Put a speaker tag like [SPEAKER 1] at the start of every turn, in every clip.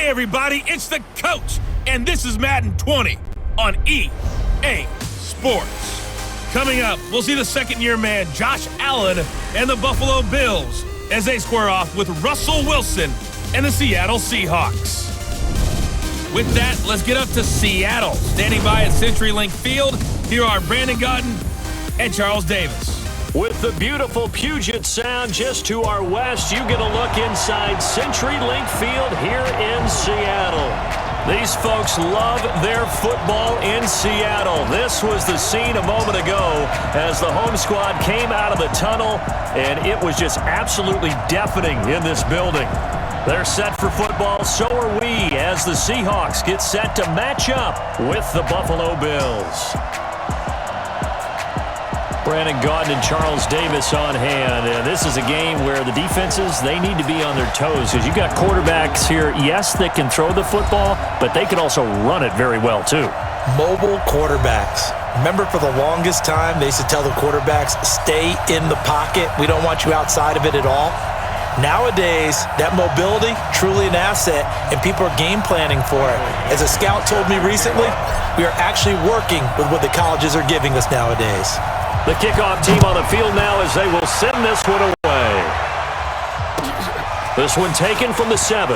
[SPEAKER 1] Hey everybody, it's the coach, and this is Madden 20 on EA Sports. Coming up, we'll see the second-year man Josh Allen and the Buffalo Bills as they square off with Russell Wilson and the Seattle Seahawks. With that, let's get up to Seattle. Standing by at CenturyLink Field, here are Brandon Gaudin and Charles Davis.
[SPEAKER 2] With the beautiful Puget Sound just to our west, you get a look inside CenturyLink Field here in Seattle. These folks love their football in Seattle. This was the scene a moment ago as the home squad came out of the tunnel, and it was just absolutely deafening in this building. They're set for football, so are we, as the Seahawks get set to match up with the Buffalo Bills. Brandon Gaudin and Charles Davis on hand. And this is a game where the defenses, they need to be on their toes because you've got quarterbacks here, yes, that can throw the football, but they can also run it very well, too.
[SPEAKER 3] Mobile quarterbacks. Remember, for the longest time, they used to tell the quarterbacks, stay in the pocket. We don't want you outside of it at all. Nowadays, that mobility, truly an asset, and people are game planning for it. As a scout told me recently, we are actually working with what the colleges are giving us nowadays.
[SPEAKER 2] The kickoff team on the field now as they will send this one away. This one taken from the 7.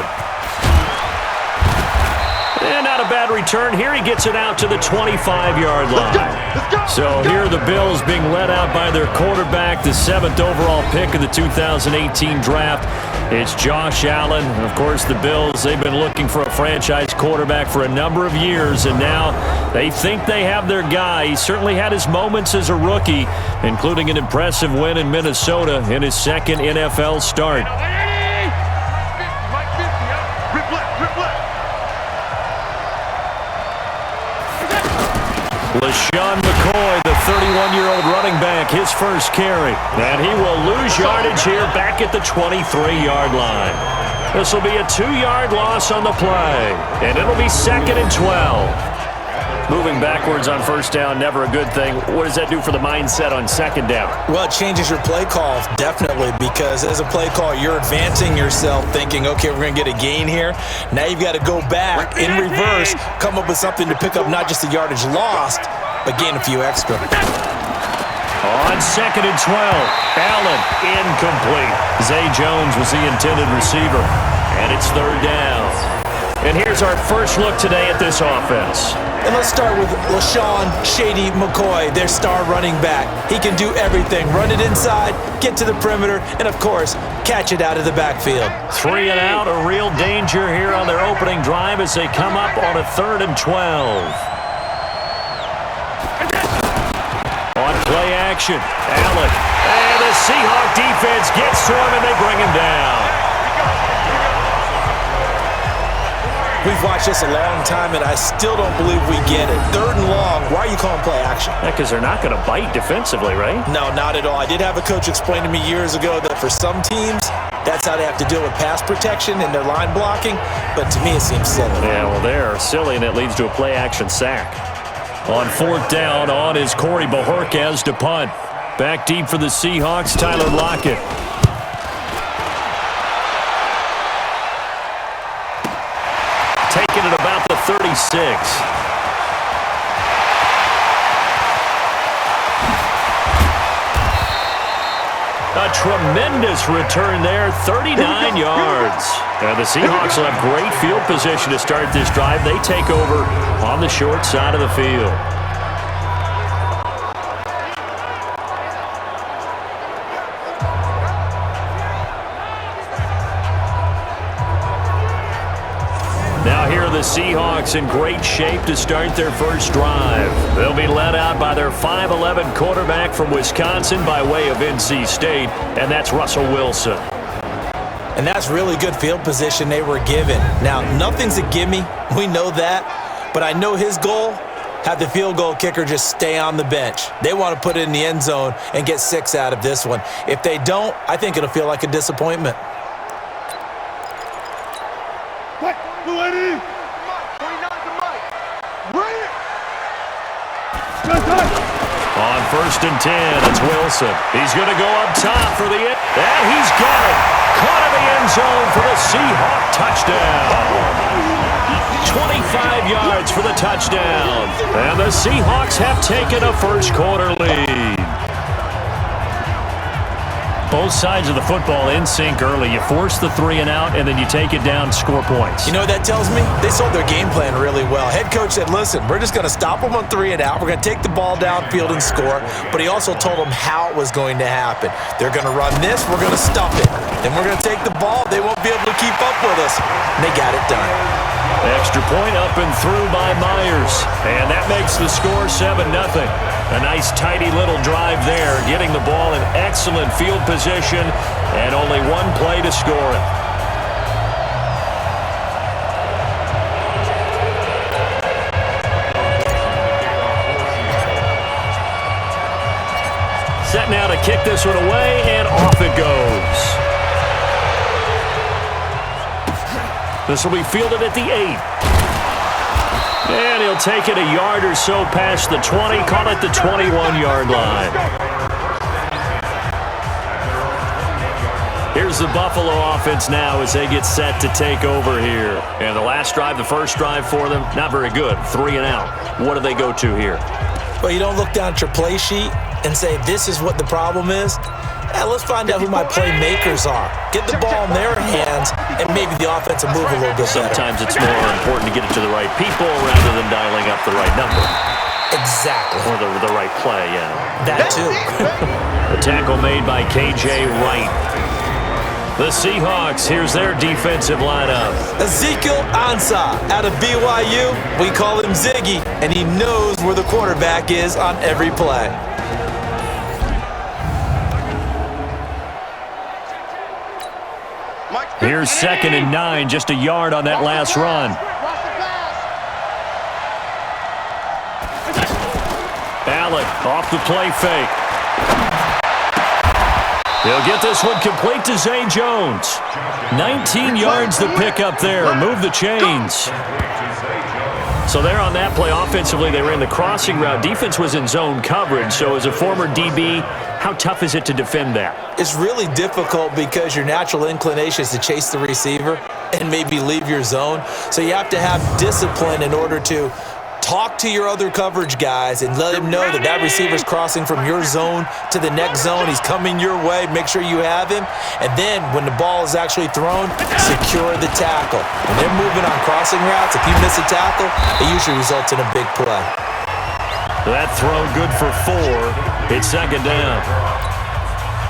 [SPEAKER 2] And not a bad return. Here he gets it out to the 25-yard line. So here are the Bills being led out by their quarterback, the 7th overall pick of the 2018 draft. It's Josh Allen. Of course, the Bills, they've been looking for a franchise quarterback for a number of years, and now they think they have their guy. He certainly had his moments as a rookie, including an impressive win in Minnesota in his second NFL start. LaShawn McCoy, the 31-year-old running back, his first carry. And he will lose yardage here back at the 23-yard line. This will be a 2-yard loss on the play. And it'll be 2nd and 12. Moving backwards on first down, never a good thing. What does that do for the mindset on second down?
[SPEAKER 3] Well, it changes your play call, definitely, because as a play call, you're advancing yourself thinking, okay, we're going to get a gain here. Now you've got to go back in reverse, come up with something to pick up not just the yardage lost, but gain a few extra.
[SPEAKER 2] On 2nd and 12, Allen incomplete. Zay Jones was the intended receiver, and it's 3rd down. And here's our first look today at this offense.
[SPEAKER 3] And let's start with LaShawn Shady McCoy, their star running back. He can do everything. Run it inside, get to the perimeter, and, of course, catch it out of the backfield.
[SPEAKER 2] 3 and out, a real danger here on their opening drive as they come up on a 3rd and 12. On play action, Allen. And the Seahawk defense gets to him, and they bring him down.
[SPEAKER 3] We've watched this a long time, and I still don't believe we get it. 3rd and long. Why are you calling play action?
[SPEAKER 2] Yeah, because they're not going to bite defensively, right?
[SPEAKER 3] No, not at all. I did have a coach explain to me years ago that for some teams, that's how they have to deal with pass protection and their line blocking. But to me, it seems silly.
[SPEAKER 2] Yeah, well, they're silly, and it leads to a play action sack. On 4th down, on is Corey Bojorquez to punt. Back deep for the Seahawks, Tyler Lockett. Taking it about the 36. A tremendous return there, 39 yards. And the Seahawks will have great field position to start this drive. They take over on the short side of the field. Now here are the Seahawks in great shape to start their first drive. They'll be led out by their 5'11" quarterback from Wisconsin by way of NC State, and that's Russell Wilson.
[SPEAKER 3] And that's really good field position they were given. Now, nothing's a gimme. We know that. But I know his goal, have the field goal kicker just stay on the bench. They want to put it in the end zone and get 6 out of this one. If they don't, I think it'll feel like a disappointment.
[SPEAKER 2] On 1st 1st and 10. It's Wilson. He's going to go up top for the end. And he's got it. Caught in the end zone for the Seahawk touchdown. 25 yards for the touchdown. And the Seahawks have taken a first quarter lead. Both sides of the football in sync early. You force the 3 and out, and then you take it down, score points.
[SPEAKER 3] You know what that tells me? They sold their game plan really well. Head coach said, listen, we're just going to stop them on 3 and out. We're going to take the ball downfield and score. But he also told them how it was going to happen. They're going to run this. We're going to stuff it. Then we're going to take the ball. They won't be able to keep up with us. And they got it done.
[SPEAKER 2] Extra point up and through by Myers. And that makes the score 7-0. A nice tidy little drive there, getting the ball in excellent field position and only one play to score it. Set now to kick this one away, and off it goes. This will be fielded at the 8. And he'll take it a yard or so past the 20, call it the 21-yard line. Here's the Buffalo offense now as they get set to take over here. And the last drive, the first drive for them, not very good. 3 and out. What do they go to here?
[SPEAKER 3] Well, you don't look down at your play sheet and say, this is what the problem is. Let's find out who my playmakers are. Get the ball in their hands, and maybe the offense will move a little bit better.
[SPEAKER 2] Sometimes it's more important to get it to the right people rather than dialing up the right number.
[SPEAKER 3] Exactly.
[SPEAKER 2] Or the right play, yeah.
[SPEAKER 3] That too.
[SPEAKER 2] The tackle made by K.J. Wright. The Seahawks, here's their defensive lineup.
[SPEAKER 3] Ezekiel Ansah out of BYU. We call him Ziggy, and he knows where the quarterback is on every play.
[SPEAKER 2] Here's 2nd and 9, just a yard on that last run. Allen off the play fake. He'll get this one complete to Zay Jones. 19 yards to pick up there. Move the chains. So there on that play, offensively, they ran the crossing route. Defense was in zone coverage, so as a former DB, how tough is it to defend that?
[SPEAKER 3] It's really difficult because your natural inclination is to chase the receiver and maybe leave your zone. So you have to have discipline in order to talk to your other coverage guys and let him know that that receiver's crossing from your zone to the next zone. He's coming your way. Make sure you have him. And then when the ball is actually thrown, secure the tackle. When they're moving on crossing routes, if you miss a tackle, it usually results in a big play.
[SPEAKER 2] That throw good for 4. It's 2nd down.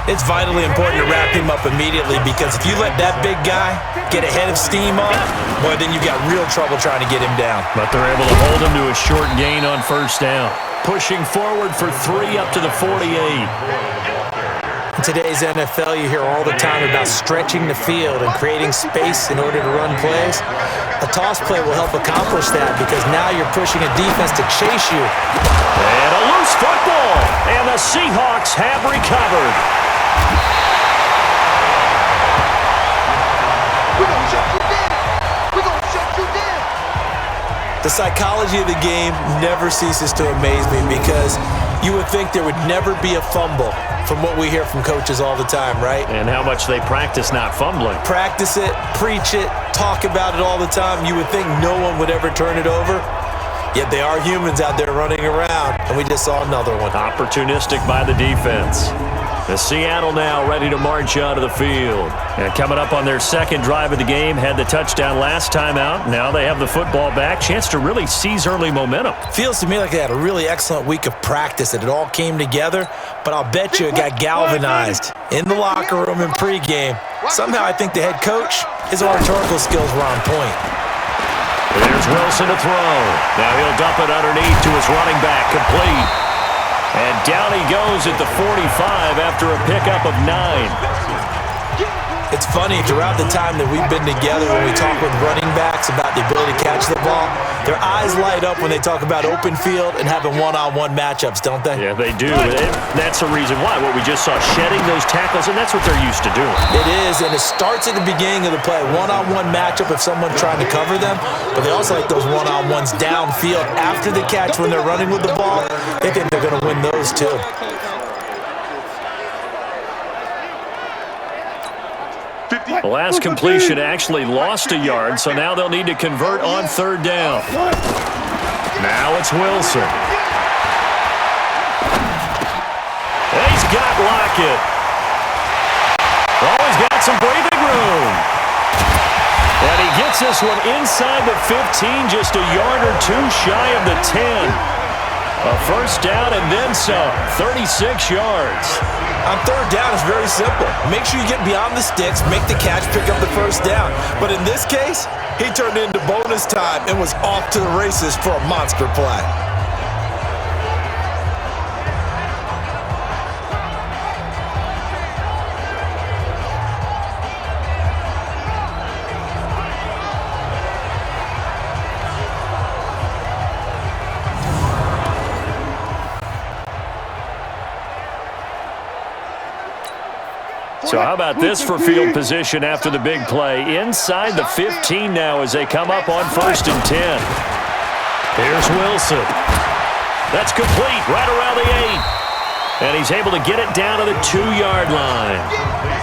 [SPEAKER 3] It's vitally important to wrap him up immediately because if you let that big guy get a head of steam up, boy, then you've got real trouble trying to get him down.
[SPEAKER 2] But they're able to hold him to a short gain on 1st down. Pushing forward for 3 up to the 48.
[SPEAKER 3] In today's NFL, you hear all the time about stretching the field and creating space in order to run plays. A toss play will help accomplish that because now you're pushing a defense to chase you.
[SPEAKER 2] And a loose football, and the Seahawks have recovered.
[SPEAKER 3] The psychology of the game never ceases to amaze me because you would think there would never be a fumble from what we hear from coaches all the time, right?
[SPEAKER 2] And how much they practice not fumbling.
[SPEAKER 3] Practice it, preach it, talk about it all the time. You would think no one would ever turn it over. Yet they are humans out there running around, and we just saw another one.
[SPEAKER 2] Opportunistic by the defense. The Seattle now ready to march onto the field. And coming up on their 2nd drive of the game, had the touchdown last time out. Now they have the football back. Chance to really seize early momentum.
[SPEAKER 3] Feels to me like they had a really excellent week of practice, that it all came together, but I'll bet you it got galvanized in the locker room and pregame. Somehow I think the head coach, his oratorical skills were on point.
[SPEAKER 2] There's Wilson to throw. Now he'll dump it underneath to his running back, complete. And down he goes at the 45 after a pickup of 9.
[SPEAKER 3] It's funny, throughout the time that we've been together, when we talk with running backs about the ability to catch the ball, their eyes light up when they talk about open field and having one-on-one matchups, don't they?
[SPEAKER 2] Yeah, they do. That's the reason why. What we just saw, shedding those tackles, and that's what they're used to doing.
[SPEAKER 3] It is, and it starts at the beginning of the play. One-on-one matchup if someone's trying to cover them, but they also like those one-on-ones downfield after the catch when they're running with the ball. They think they're going to win those too.
[SPEAKER 2] The last completion actually lost a yard, so now they'll need to convert on third down. Now it's Wilson. He's got Lockett. Oh, he's got some breathing room. And he gets this one inside the 15, just a yard or two shy of the 10. A first down and then some, 36 yards.
[SPEAKER 3] On third down, it's very simple. Make sure you get beyond the sticks, make the catch, pick up the first down. But in this case, he turned into bonus time and was off to the races for a monster play.
[SPEAKER 2] So how about this for field position after the big play? Inside the 15 now as they come up on 1st and 10. Here's Wilson. That's complete right around the 8. And he's able to get it down to the 2-yard line.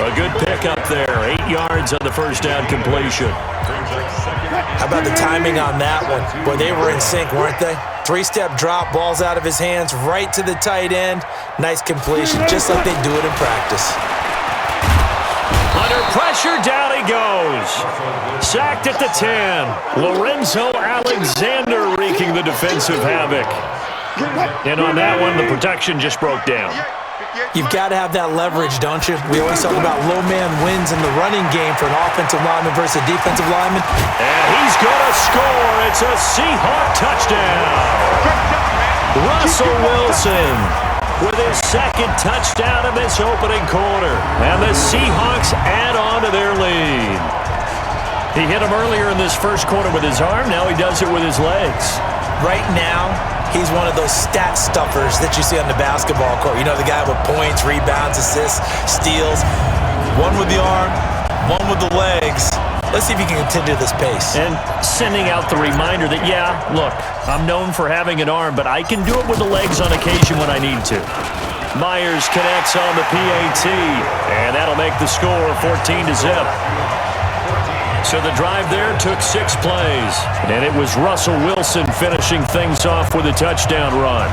[SPEAKER 2] A good pickup there. 8 yards on the first down completion.
[SPEAKER 3] How about the timing on that one? Boy, they were in sync, weren't they? 3-step drop, ball's out of his hands, right to the tight end. Nice completion, just like they do it in practice.
[SPEAKER 2] Under pressure, down he goes. Sacked at the 10. Lorenzo Alexander wreaking the defensive havoc. And on that one, the protection just broke down.
[SPEAKER 3] You've got to have that leverage, don't you? We always talk about low man wins in the running game for an offensive lineman versus a defensive lineman.
[SPEAKER 2] And he's going to score. It's a Seahawk touchdown. Russell Wilson with his second touchdown in this opening quarter. And the Seahawks add on to their lead. He hit him earlier in this first quarter with his arm. Now he does it with his legs.
[SPEAKER 3] Right now, he's one of those stat stuffers that you see on the basketball court. You know, the guy with points, rebounds, assists, steals. One with the arm, one with the legs. Let's see if he can continue this pace.
[SPEAKER 2] And sending out the reminder that, yeah, look, I'm known for having an arm, but I can do it with the legs on occasion when I need to. Myers connects on the PAT, and that'll make the score 14-0. So the drive there took 6 plays, and it was Russell Wilson finishing things off with a touchdown run.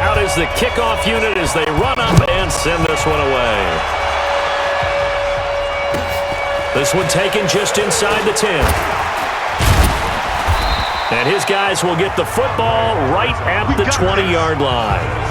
[SPEAKER 2] Out is the kickoff unit as they run up and send this one away. This one taken just inside the 10. And his guys will get the football right at the 20-yard line.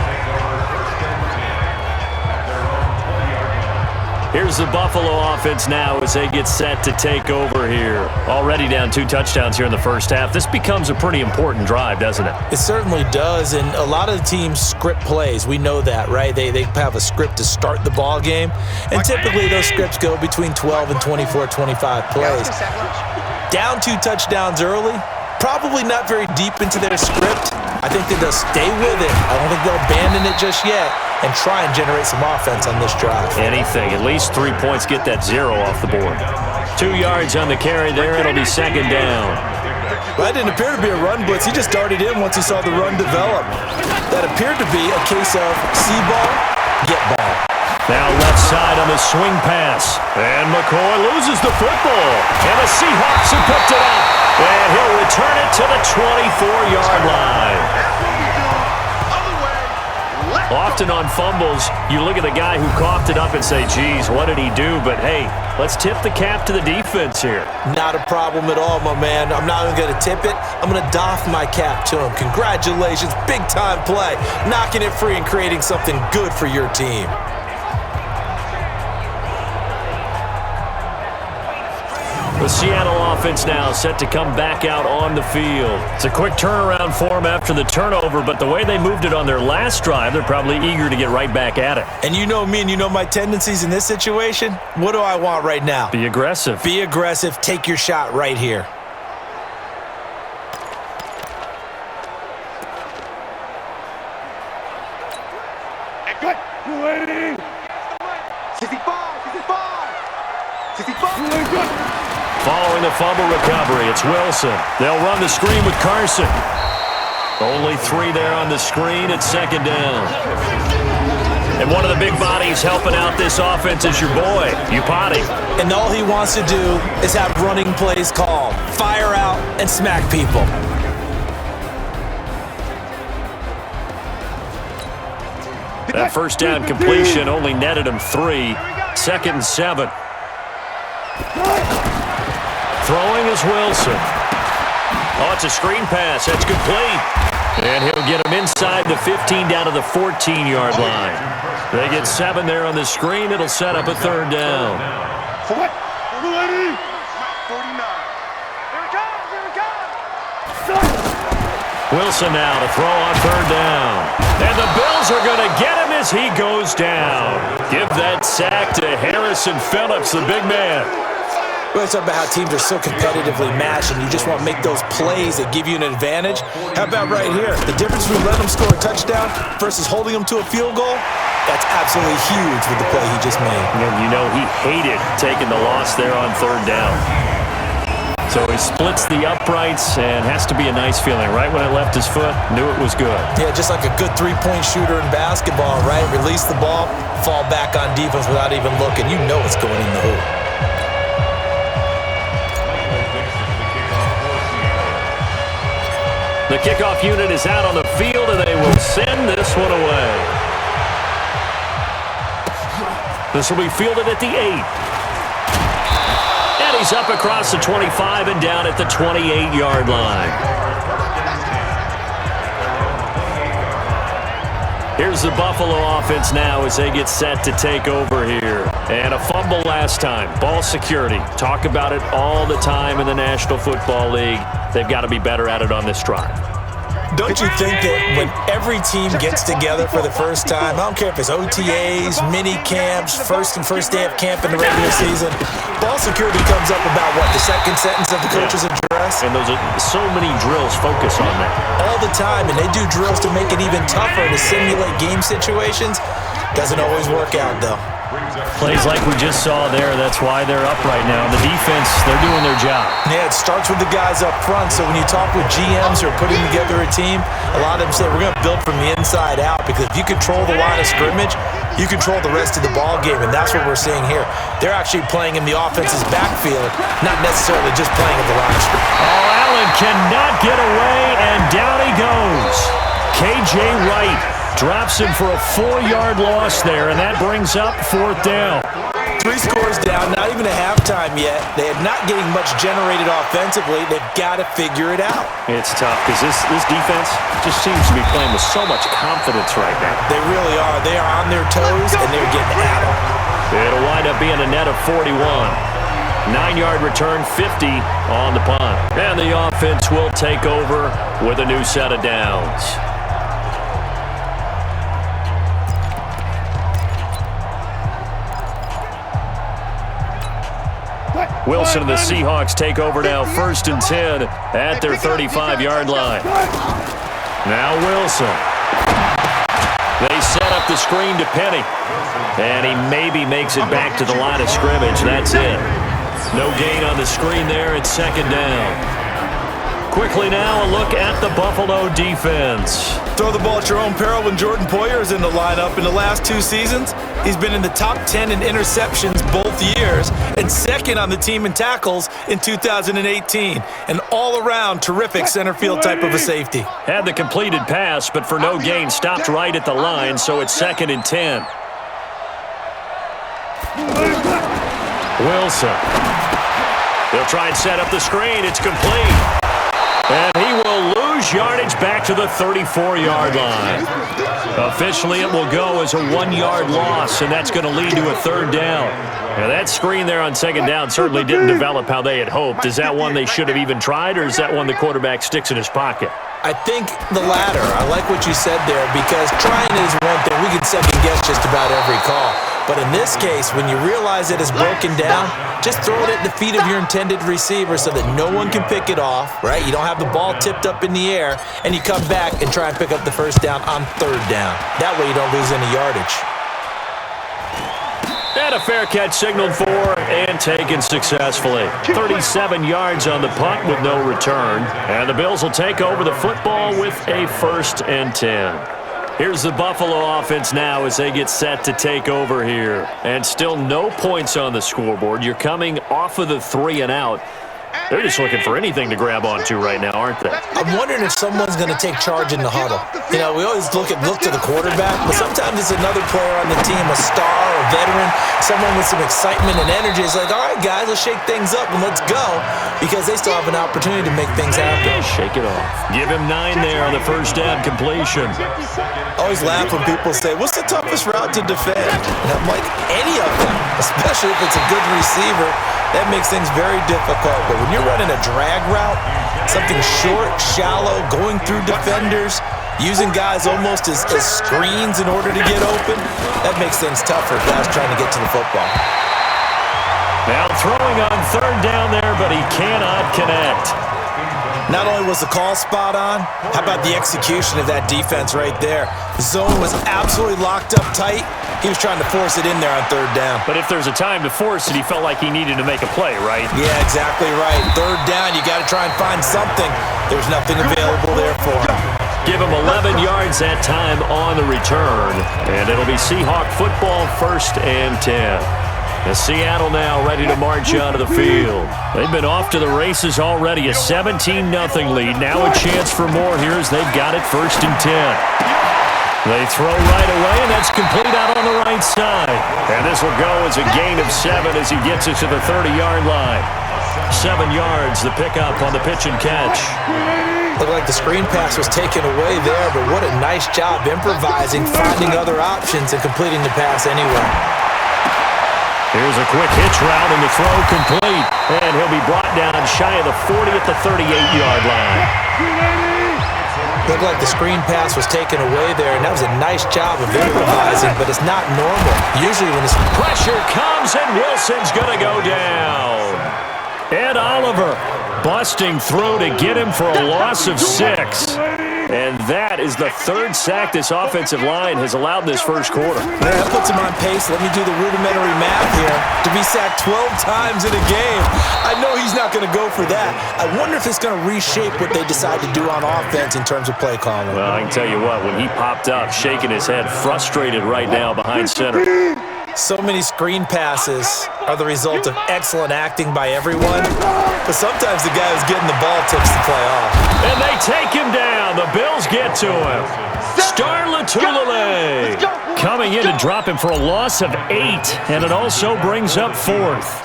[SPEAKER 2] Here's the Buffalo offense now as they get set to take over here. Already down 2 touchdowns here in the first half. This becomes a pretty important drive, doesn't it?
[SPEAKER 3] It certainly does, and a lot of the teams script plays. We know that, right? They have a script to start the ball game, and typically those scripts go between 12 and 24, 25 plays. Down 2 touchdowns early, probably not very deep into their script. I think that they'll stay with it. I don't think they'll abandon it just yet and try and generate some offense on this drive.
[SPEAKER 2] Anything. At least 3 points, get that 0 off the board. 2 yards on the carry there. It'll be second down.
[SPEAKER 3] Well, that didn't appear to be a run blitz. He just darted in once he saw the run develop. That appeared to be a case of see ball, get ball.
[SPEAKER 2] Now left side on the swing pass. And McCoy loses the football. And the Seahawks have picked it up. And he'll return it to the 24-yard line. Often on fumbles, you look at the guy who coughed it up and say, geez, what did he do? But, hey, let's tip the cap to the defense here.
[SPEAKER 3] Not a problem at all, my man. I'm not even going to tip it. I'm going to doff my cap to him. Congratulations. Big-time play. Knocking it free and creating something good for your team.
[SPEAKER 2] The Seattle offense now set to come back out on the field. It's a quick turnaround for them after the turnover, but the way they moved it on their last drive, they're probably eager to get right back at it.
[SPEAKER 3] And you know me and you know my tendencies in this situation. What do I want right now?
[SPEAKER 2] Be aggressive.
[SPEAKER 3] Be aggressive. Take your shot right here.
[SPEAKER 2] Following the fumble recovery, it's Wilson. They'll run the screen with Carson. Only 3 there on the screen at second down. And one of the big bodies helping out this offense is your boy, Upati.
[SPEAKER 3] And all he wants to do is have running plays called. Fire out and smack people.
[SPEAKER 2] That first down completion only netted him 3. 2nd and 7. Throwing is Wilson. Oh, it's a screen pass. That's complete. And he'll get him inside the 15 down to the 14-yard line. They get 7 there on the screen. It'll set up a 3rd down. Wilson now to throw on 3rd down. And the Bills are going to get him as he goes down. Give that sack to Harrison Phillips, the big man.
[SPEAKER 3] We always talk about how teams are so competitively matched and you just want to make those plays that give you an advantage. How about right here? The difference between letting them score a touchdown versus holding them to a field goal, that's absolutely huge with the play he just made.
[SPEAKER 2] And you know he hated taking the loss there on 3rd down. So he splits the uprights and has to be a nice feeling. Right when it left his foot, knew it was good.
[SPEAKER 3] Yeah, just like a good three-point shooter in basketball, right? Release the ball, fall back on defense without even looking. You know it's going in the hoop.
[SPEAKER 2] The kickoff unit is out on the field, and they will send this one away. This will be fielded at the 8. And he's up across the 25 and down at the 28-yard line. Here's the Buffalo offense now as they get set to take over here. And a fumble last time. Ball security. Talk about it all the time in the National Football League. They've got to be better at it on this drive.
[SPEAKER 3] Don't you think that when every team gets together for the first time, I don't care if it's OTAs, mini camps, first day of camp in the regular season, ball security comes up about what, the second sentence of the coach's address?
[SPEAKER 2] And those are so many drills focus on that.
[SPEAKER 3] All the time, and they do drills to make it even tougher to simulate game situations. Doesn't always work out, though.
[SPEAKER 2] Plays like we just saw there, that's why they're up right now. The defense, they're doing their job.
[SPEAKER 3] Yeah, it starts with the guys up front. So when you talk with GMs who are putting together a team, a lot of them say we're going to build from the inside out, because if you control the line of scrimmage, you control the rest of the ball game, and that's what we're seeing here. They're actually playing in the offense's backfield, not necessarily just playing at the line of scrimmage.
[SPEAKER 2] Oh, Allen cannot get away, and down he goes. K.J. Wright drops him for a 4-yard loss there, and that brings up 4th down.
[SPEAKER 3] 3 scores down, not even a halftime yet. They are not getting much generated offensively. They've got to figure it out.
[SPEAKER 2] It's tough because this defense just seems to be playing with so much confidence right now.
[SPEAKER 3] They really are. They are on their toes, and they're getting at them.
[SPEAKER 2] It'll wind up being a net of 41. 9-yard return, 50 on the punt. And the offense will take over with a new set of downs. Wilson and the Seahawks take over now, 1st and 10 at their 35-yard line. Now Wilson. They set up the screen to Penny. And he maybe makes it back to the line of scrimmage. That's it. No gain on the screen there. It's 2nd down. Quickly now, a look at the Buffalo defense.
[SPEAKER 3] Throw the ball at your own peril when Jordan Poyer is in the lineup. In the last 2 seasons, he's been in the top 10 in interceptions both years and 2nd on the team in tackles in 2018. An all-around terrific center field type of a safety.
[SPEAKER 2] Had the completed pass, but for no gain, stopped right at the line, so it's 2nd and 10. Wilson. They'll try and set up the screen. It's complete. And he will lose yardage back to the 34-yard line. Officially, it will go as a 1-yard loss, and that's going to lead to a 3rd down. Now, that screen there on 2nd down certainly didn't develop how they had hoped. Is that one they should have even tried, or is that one the quarterback sticks in his pocket?
[SPEAKER 3] I think the latter. I like what you said there, because trying is one thing. We can second-guess just about every call. But in this case, when you realize it is broken down, just throw it at the feet of your intended receiver so that no one can pick it off, right? You don't have the ball tipped up in the air, and you come back and try and pick up the 1st down on 3rd down. That way you don't lose any yardage.
[SPEAKER 2] And a fair catch signaled for and taken successfully. 37 yards on the punt with no return. And the Bills will take over the football with a 1st and 10. Here's the Buffalo offense now as they get set to take over here. And still no points on the scoreboard. You're coming off of the 3 and out. They're just looking for anything to grab onto right now, aren't they?
[SPEAKER 3] I'm wondering if someone's going to take charge in the huddle. You know, we always look to the quarterback, but sometimes it's another player on the team, a star or a veteran, someone with some excitement and energy. It's like, all right, guys, let's shake things up and let's go, because they still have an opportunity to make things happen.
[SPEAKER 2] Shake it off. Give him 9 there on the first down completion.
[SPEAKER 3] I always laugh when people say, what's the toughest route to defend? And I'm like, any of them, especially if it's a good receiver. That makes things very difficult. But when you're running a drag route, something short, shallow, going through defenders, using guys almost as screens in order to get open, that makes things tougher for guys trying to get to the football.
[SPEAKER 2] Now throwing on 3rd down there, but he cannot connect.
[SPEAKER 3] Not only was the call spot on, how about the execution of that defense right there? The zone was absolutely locked up tight. He was trying to force it in there on 3rd down.
[SPEAKER 2] But if there's a time to force it, he felt like he needed to make a play, right?
[SPEAKER 3] Yeah, exactly right. 3rd down, you got to try and find something. There's nothing available there for him.
[SPEAKER 2] Give him 11 yards that time on the return. And it'll be Seahawk football, 1st and 10. And Seattle now ready to march out of the field. They've been off to the races already. A 17-0 lead. Now a chance for more here as they've got it 1st and 10. They throw right away, and that's complete out on the right side. And this will go as a gain of 7 as he gets it to the 30-yard line. 7 yards, the pickup on the pitch and catch.
[SPEAKER 3] Looked like the screen pass was taken away there, but what a nice job improvising, finding other options, and completing the pass anyway.
[SPEAKER 2] Here's a quick hitch route, and the throw complete. And he'll be brought down shy of the 40 at the 38-yard line.
[SPEAKER 3] Looked like the screen pass was taken away there, and that was a nice job of improvising, but it's not normal. Usually when this
[SPEAKER 2] pressure comes, and Wilson's going to go down. Ed Oliver busting through to get him for a loss of 6. And that is the 3rd sack this offensive line has allowed this first quarter.
[SPEAKER 3] Man, that puts him on pace. Let me do the rudimentary math here. To be sacked 12 times in a game, I know he's not going to go for that. I wonder if it's going to reshape what they decide to do on offense in terms of play calling.
[SPEAKER 2] Well, I can tell you what, when he popped up, shaking his head, frustrated right now behind center.
[SPEAKER 3] So many screen passes are the result of excellent acting by everyone, but sometimes the guy who's getting the ball tips the play off.
[SPEAKER 2] And they take him down. The Bills get to him. Star Latulele coming in to drop him for a loss of 8, and it also brings up 4th.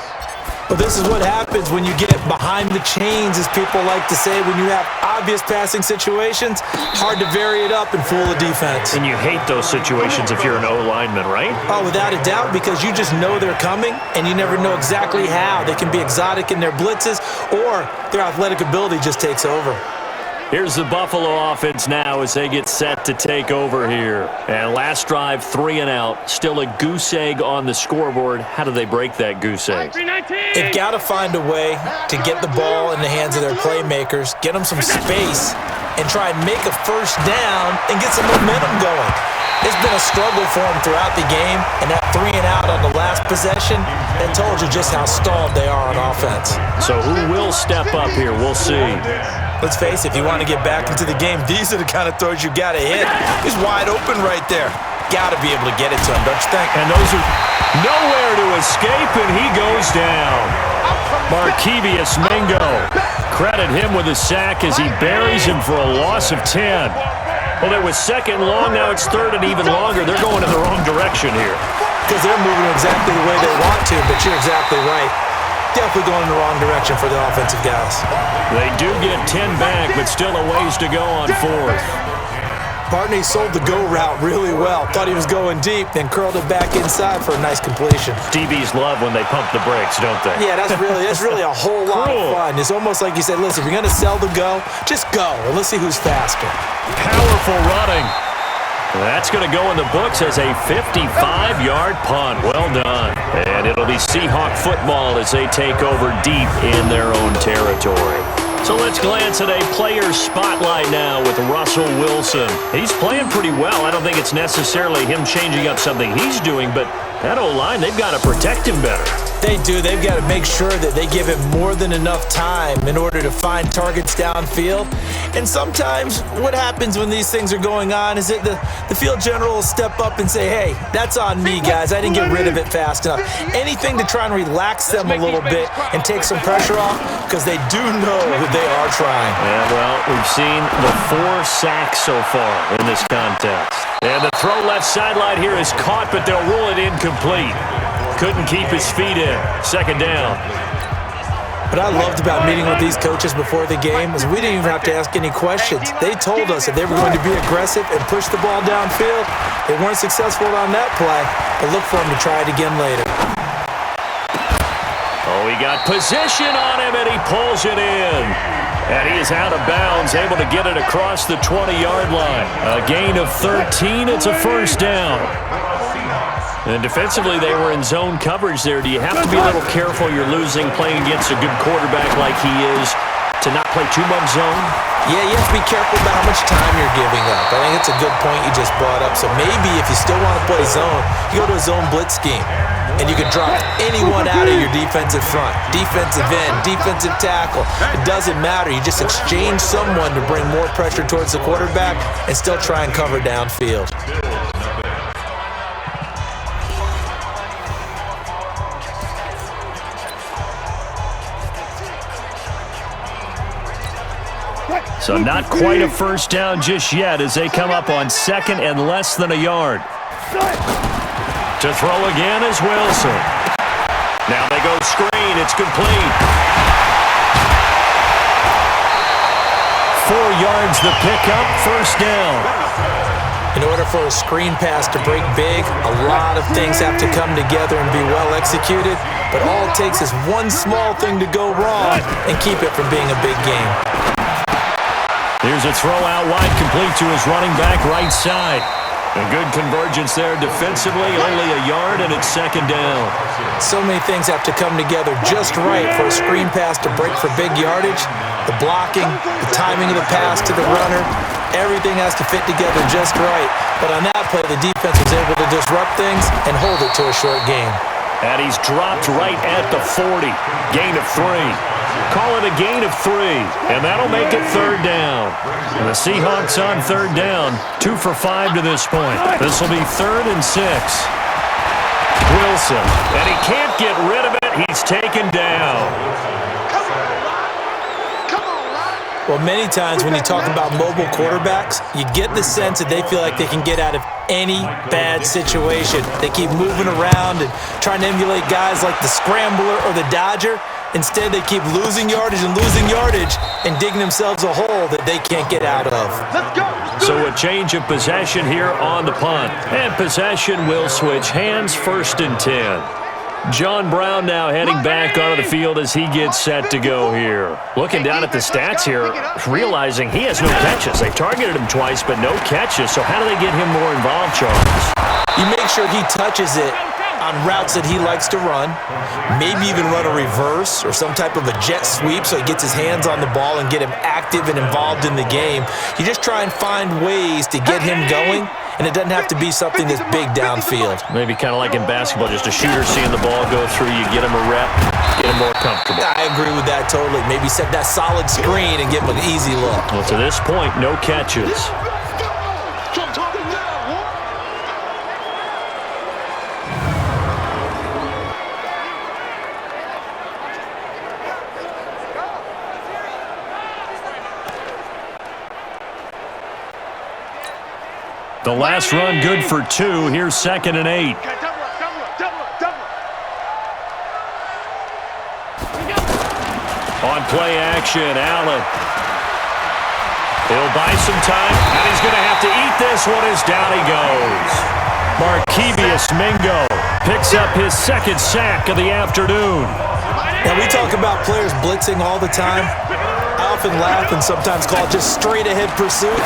[SPEAKER 3] Well, this is what happens when you get behind the chains, as people like to say. When you have obvious passing situations, hard to vary it up and fool the defense.
[SPEAKER 2] And you hate those situations if you're an O-lineman, right?
[SPEAKER 3] Oh, without a doubt, because you just know they're coming, and you never know exactly how. They can be exotic in their blitzes, or their athletic ability just takes over.
[SPEAKER 2] Here's the Buffalo offense now as they get set to take over here. And last drive, 3 and out. Still a goose egg on the scoreboard. How do they break that goose egg?
[SPEAKER 3] They've got to find a way to get the ball in the hands of their playmakers, get them some space, and try and make a 1st down and get some momentum going. It's been a struggle for them throughout the game, and that 3 and out on the last possession, that told you just how stalled they are on offense.
[SPEAKER 2] So who will step up here? We'll see.
[SPEAKER 3] Let's face it, if you want to get back into the game, these are the kind of throws you got to hit. He's wide open right there. Got to be able to get it to him, don't you think?
[SPEAKER 2] And those are nowhere to escape, and he goes down. Markevius Mingo. Credit him with a sack as he buries him for a loss of 10. Well, it was 2nd long, now it's 3rd and even longer. They're going in the wrong direction here.
[SPEAKER 3] Because they're moving exactly the way they want to, but you're exactly right. Definitely going in the wrong direction for the offensive guys.
[SPEAKER 2] They do get 10 back, but still a ways to go on 4th.
[SPEAKER 3] Barney sold the go route really well. Thought he was going deep, then curled it back inside for a nice completion.
[SPEAKER 2] DBs love when they pump the brakes, don't they?
[SPEAKER 3] Yeah, that's really a whole lot of fun. It's almost like you said, listen, if you're going to sell the go, just go, and let's see who's faster.
[SPEAKER 2] Powerful running. That's going to go in the books as a 55-yard punt. Well done. And it'll be Seahawk football as they take over deep in their own territory. So let's glance at a player spotlight now with Russell Wilson. He's playing pretty well. I don't think it's necessarily him changing up something he's doing, but that O-line, they've got to protect him better.
[SPEAKER 3] They do. They've got to make sure that they give him more than enough time in order to find targets downfield. And sometimes what happens when these things are going on is that the field general will step up and say, hey, that's on me, guys. I didn't get rid of it fast enough. Anything to try and relax them a little bit and take some pressure off, because they do know that they are trying.
[SPEAKER 2] Yeah, well, we've seen the 4 sacks so far in this contest. And the throw left sideline here is caught, but they'll rule it incomplete. Couldn't keep his feet in. Second down.
[SPEAKER 3] What I loved about meeting with these coaches before the game is we didn't even have to ask any questions. They told us that they were going to be aggressive and push the ball downfield. They weren't successful on that play, but look for them to try it again later.
[SPEAKER 2] Oh, he got position on him, and he pulls it in. And he is out of bounds, able to get it across the 20-yard line. A gain of 13. It's a first down. And defensively, they were in zone coverage there. Do you have to be a little careful you're losing playing against a good quarterback like he is to not play too much zone?
[SPEAKER 3] Yeah, you have to be careful about how much time you're giving up. I think it's a good point you just brought up. So maybe if you still want to play zone, you go to a zone blitz scheme. And you can drop anyone out of your defensive front, defensive end, defensive tackle. It doesn't matter. You just exchange someone to bring more pressure towards the quarterback and still try and cover downfield.
[SPEAKER 2] So not quite a first down just yet as they come up on second and less than a yard. To throw again is Wilson. Now they go screen. It's complete. 4 yards the pickup. First down.
[SPEAKER 3] In order for a screen pass to break big, a lot of things have to come together and be well executed. But all it takes is one small thing to go wrong and keep it from being a big game.
[SPEAKER 2] Here's a throw out wide, complete to his running back right side. A good convergence there defensively, only a yard, and it's second down.
[SPEAKER 3] So many things have to come together just right for a screen pass to break for big yardage. The blocking, the timing of the pass to the runner, everything has to fit together just right. But on that play, the defense was able to disrupt things and hold it to a short game.
[SPEAKER 2] And he's dropped right at the 40. Gain of 3. Call it a gain of 3, and that'll make it third down. And the Seahawks on third down, 2 for 5 to this point. This will be 3rd and 6. Wilson, and he can't get rid of it. He's taken down.
[SPEAKER 3] Well, many times when you talk about mobile quarterbacks, you get the sense that they feel like they can get out of any bad situation. They keep moving around and trying to emulate guys like the Scrambler or the Dodger. Instead, they keep losing yardage and digging themselves a hole that they can't get out of.
[SPEAKER 4] Let's go.
[SPEAKER 2] So a change of possession here on the punt. And possession will switch hands, 1st and 10. John Brown now heading back onto the field as he gets set to go here. Looking down at the stats here, realizing he has no catches. They targeted him twice, but no catches. So how do they get him more involved, Charles?
[SPEAKER 3] You make sure he touches it on routes that he likes to run, maybe even run a reverse or some type of a jet sweep so he gets his hands on the ball and get him active and involved in the game. You just try and find ways to get him going, and it doesn't have to be something that's big downfield.
[SPEAKER 2] Maybe kind of like in basketball, just a shooter seeing the ball go through, you get him a rep, get him more comfortable.
[SPEAKER 3] I agree with that totally. Maybe set that solid screen and give him an easy look.
[SPEAKER 2] Well, to this point, no catches. The last run good for 2. Here's 2nd and 8. On play action, Allen. He'll buy some time, and he's going to have to eat this one as down he goes. Markevious Mingo picks up his 2nd sack of the afternoon.
[SPEAKER 3] Now, we talk about players blitzing all the time. I often laugh and sometimes call it just straight-ahead pursuit.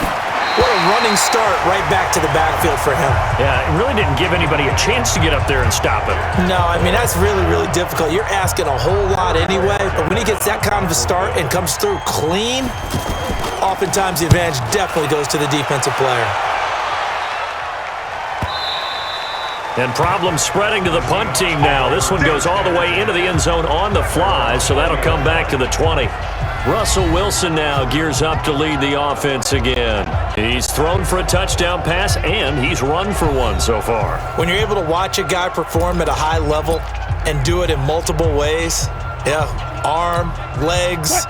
[SPEAKER 3] What a running start right back to the backfield for him.
[SPEAKER 2] Yeah, it really didn't give anybody a chance to get up there and stop him.
[SPEAKER 3] No, I mean, that's really, really difficult. You're asking a whole lot anyway, but when he gets that kind of a start and comes through clean, oftentimes the advantage definitely goes to the defensive player.
[SPEAKER 2] And problems spreading to the punt team now. This one goes all the way into the end zone on the fly, so that'll come back to the 20. Russell Wilson now gears up to lead the offense again. He's thrown for a touchdown pass, and he's run for one so far.
[SPEAKER 3] When you're able to watch a guy perform at a high level and do it in multiple ways, arm, legs,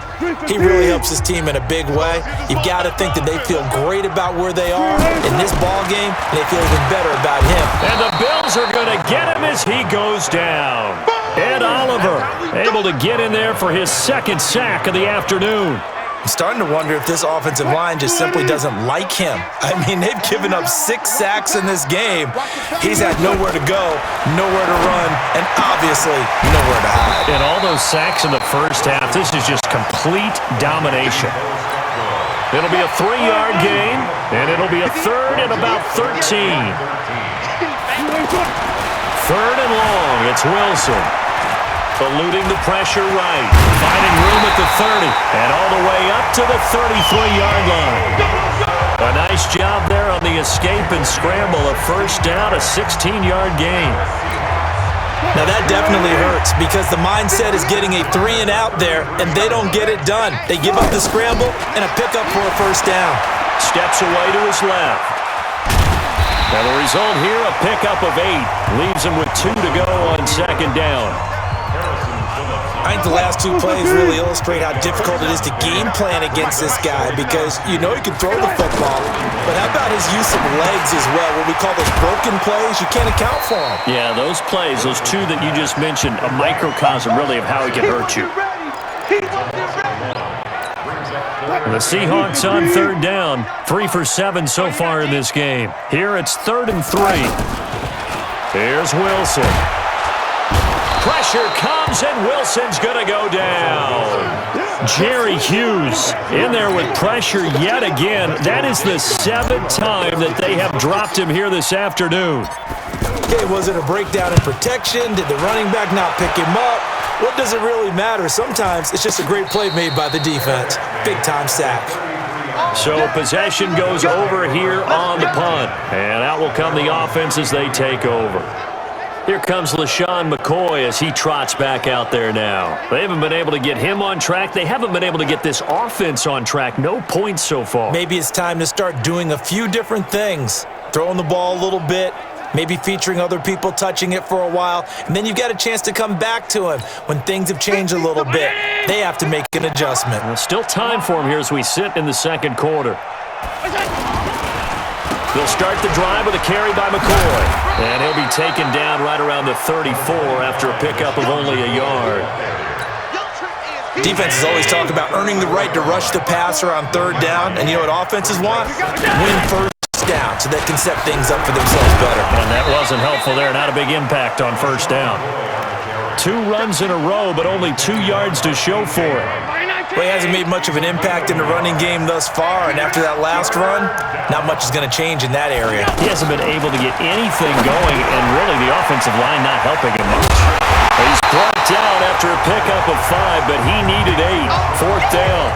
[SPEAKER 3] he really helps his team in a big way. You've got to think that they feel great about where they are in this ball game, and they feel even better about him.
[SPEAKER 2] And the Bills are going to get him as he goes down. Ed Oliver able to get in there for his second sack of the afternoon.
[SPEAKER 3] I'm starting to wonder if this offensive line just simply doesn't like him. I mean, they've given up 6 sacks in this game. He's had nowhere to go, nowhere to run, and obviously nowhere to hide.
[SPEAKER 2] And all those sacks in the first half, this is just complete domination. It'll be a 3-yard gain, and it'll be a third and about 13. Third and long, it's Wilson. Eluding the pressure right. Finding room at the 30. And all the way up to the 33-yard line. A nice job there on the escape and scramble. A first down, a 16-yard gain.
[SPEAKER 3] Now that definitely hurts because the mindset is getting a 3 and out there, and they don't get it done. They give up the scramble and a pickup for a first down.
[SPEAKER 2] Steps away to his left. And the result here, a pickup of 8. Leaves him with 2 to go on second down.
[SPEAKER 3] I think the last 2 plays really illustrate how difficult it is to game plan against this guy because you know he can throw the football, but how about his use of legs as well? What we call those broken plays, you can't account for them.
[SPEAKER 2] Yeah, those plays, those 2 that you just mentioned, a microcosm really of how he can hurt you. The Seahawks on third down, 3 for 7 so far in this game. Here it's 3rd and 3. Here's Wilson. Pressure comes, and Wilson's going to go down. Jerry Hughes in there with pressure yet again. That is the 7th time that they have dropped him here this afternoon.
[SPEAKER 3] Okay, was it a breakdown in protection? Did the running back not pick him up? What does it really matter? Sometimes it's just a great play made by the defense. Big-time sack.
[SPEAKER 2] So possession goes over here on the punt. And out will come the offense as they take over. Here comes LaShawn McCoy as he trots back out there now. They haven't been able to get him on track. They haven't been able to get this offense on track. No points so far.
[SPEAKER 3] Maybe it's time to start doing a few different things. Throwing the ball a little bit, maybe featuring other people touching it for a while, and then you've got a chance to come back to him when things have changed a little bit. They have to make an adjustment.
[SPEAKER 2] Well, still time for him here as we sit in the second quarter. They'll start the drive with a carry by McCoy. And he'll be taken down right around the 34 after a pickup of only a yard.
[SPEAKER 3] Defenses always talk about earning the right to rush the passer on third down. And you know what offenses want? Win first down so they can set things up for themselves better.
[SPEAKER 2] And that wasn't helpful there. Not a big impact on first down. 2 runs in a row, but only 2 yards to show for it.
[SPEAKER 3] Well, he hasn't made much of an impact in the running game thus far, and after that last run, not much is going to change in that area.
[SPEAKER 2] He hasn't been able to get anything going, and really the offensive line not helping him much. He's brought down after a pickup of 5, but he needed 8. 4th down.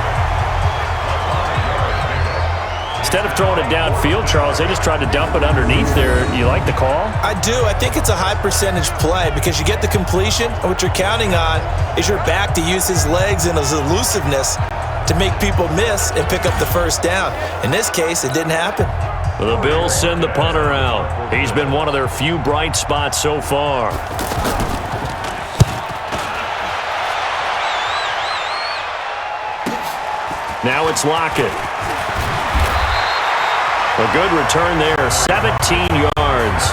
[SPEAKER 2] Instead of throwing it downfield, Charles, they just tried to dump it underneath there. You like the call?
[SPEAKER 3] I do. I think it's a high-percentage play because you get the completion, and what you're counting on is your back to use his legs and his elusiveness to make people miss and pick up the first down. In this case, it didn't happen.
[SPEAKER 2] The Bills send the punter out. He's been one of their few bright spots so far. Now it's Lockett. A good return there, 17 yards.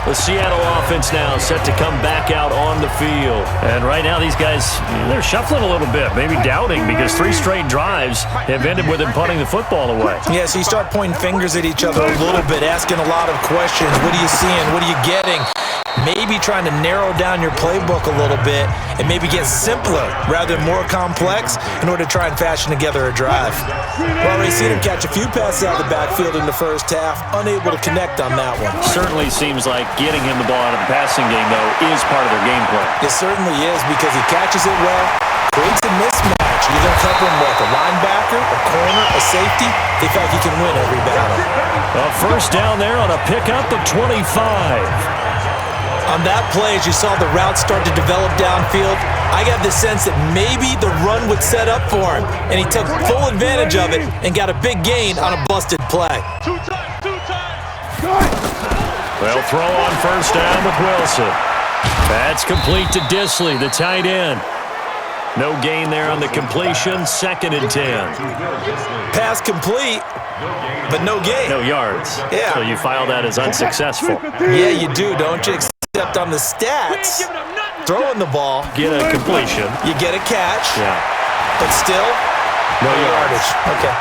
[SPEAKER 2] The Seattle offense now set to come back out on the field. And right now these guys, they're shuffling a little bit, maybe doubting because 3 straight drives have ended with them punting the football away.
[SPEAKER 3] Yeah, so you start pointing fingers at each other a little bit, asking a lot of questions. What are you seeing? What are you getting? maybe trying to narrow down your playbook a little bit and maybe get simpler rather than more complex in order to try and fashion together a drive. We've already seen him catch a few passes out of the backfield in the first half, unable to connect on that one.
[SPEAKER 2] Certainly seems like getting him the ball out of the passing game, though, is part of their game plan.
[SPEAKER 3] It certainly is because he catches it well, creates a mismatch. You're going to cover him with a linebacker, a corner, a safety. They feel like he can win every battle.
[SPEAKER 2] A first down there on a pickup of 25.
[SPEAKER 3] On that play, as you saw the route start to develop downfield, I got the sense that maybe the run would set up for him, and he took full advantage of it and got a big gain on a busted play.
[SPEAKER 2] They'll throw on first down with Wilson. That's complete to Disley, the tight end. No gain there on the completion, 2nd and 10.
[SPEAKER 3] Pass complete, but no gain.
[SPEAKER 2] No yards.
[SPEAKER 3] Yeah.
[SPEAKER 2] So you file that as unsuccessful.
[SPEAKER 3] Yeah, you do, don't you? Except on the stats, throwing the ball.
[SPEAKER 2] Get a completion.
[SPEAKER 3] You get a catch.
[SPEAKER 2] Yeah.
[SPEAKER 3] But still, no yardage. Okay.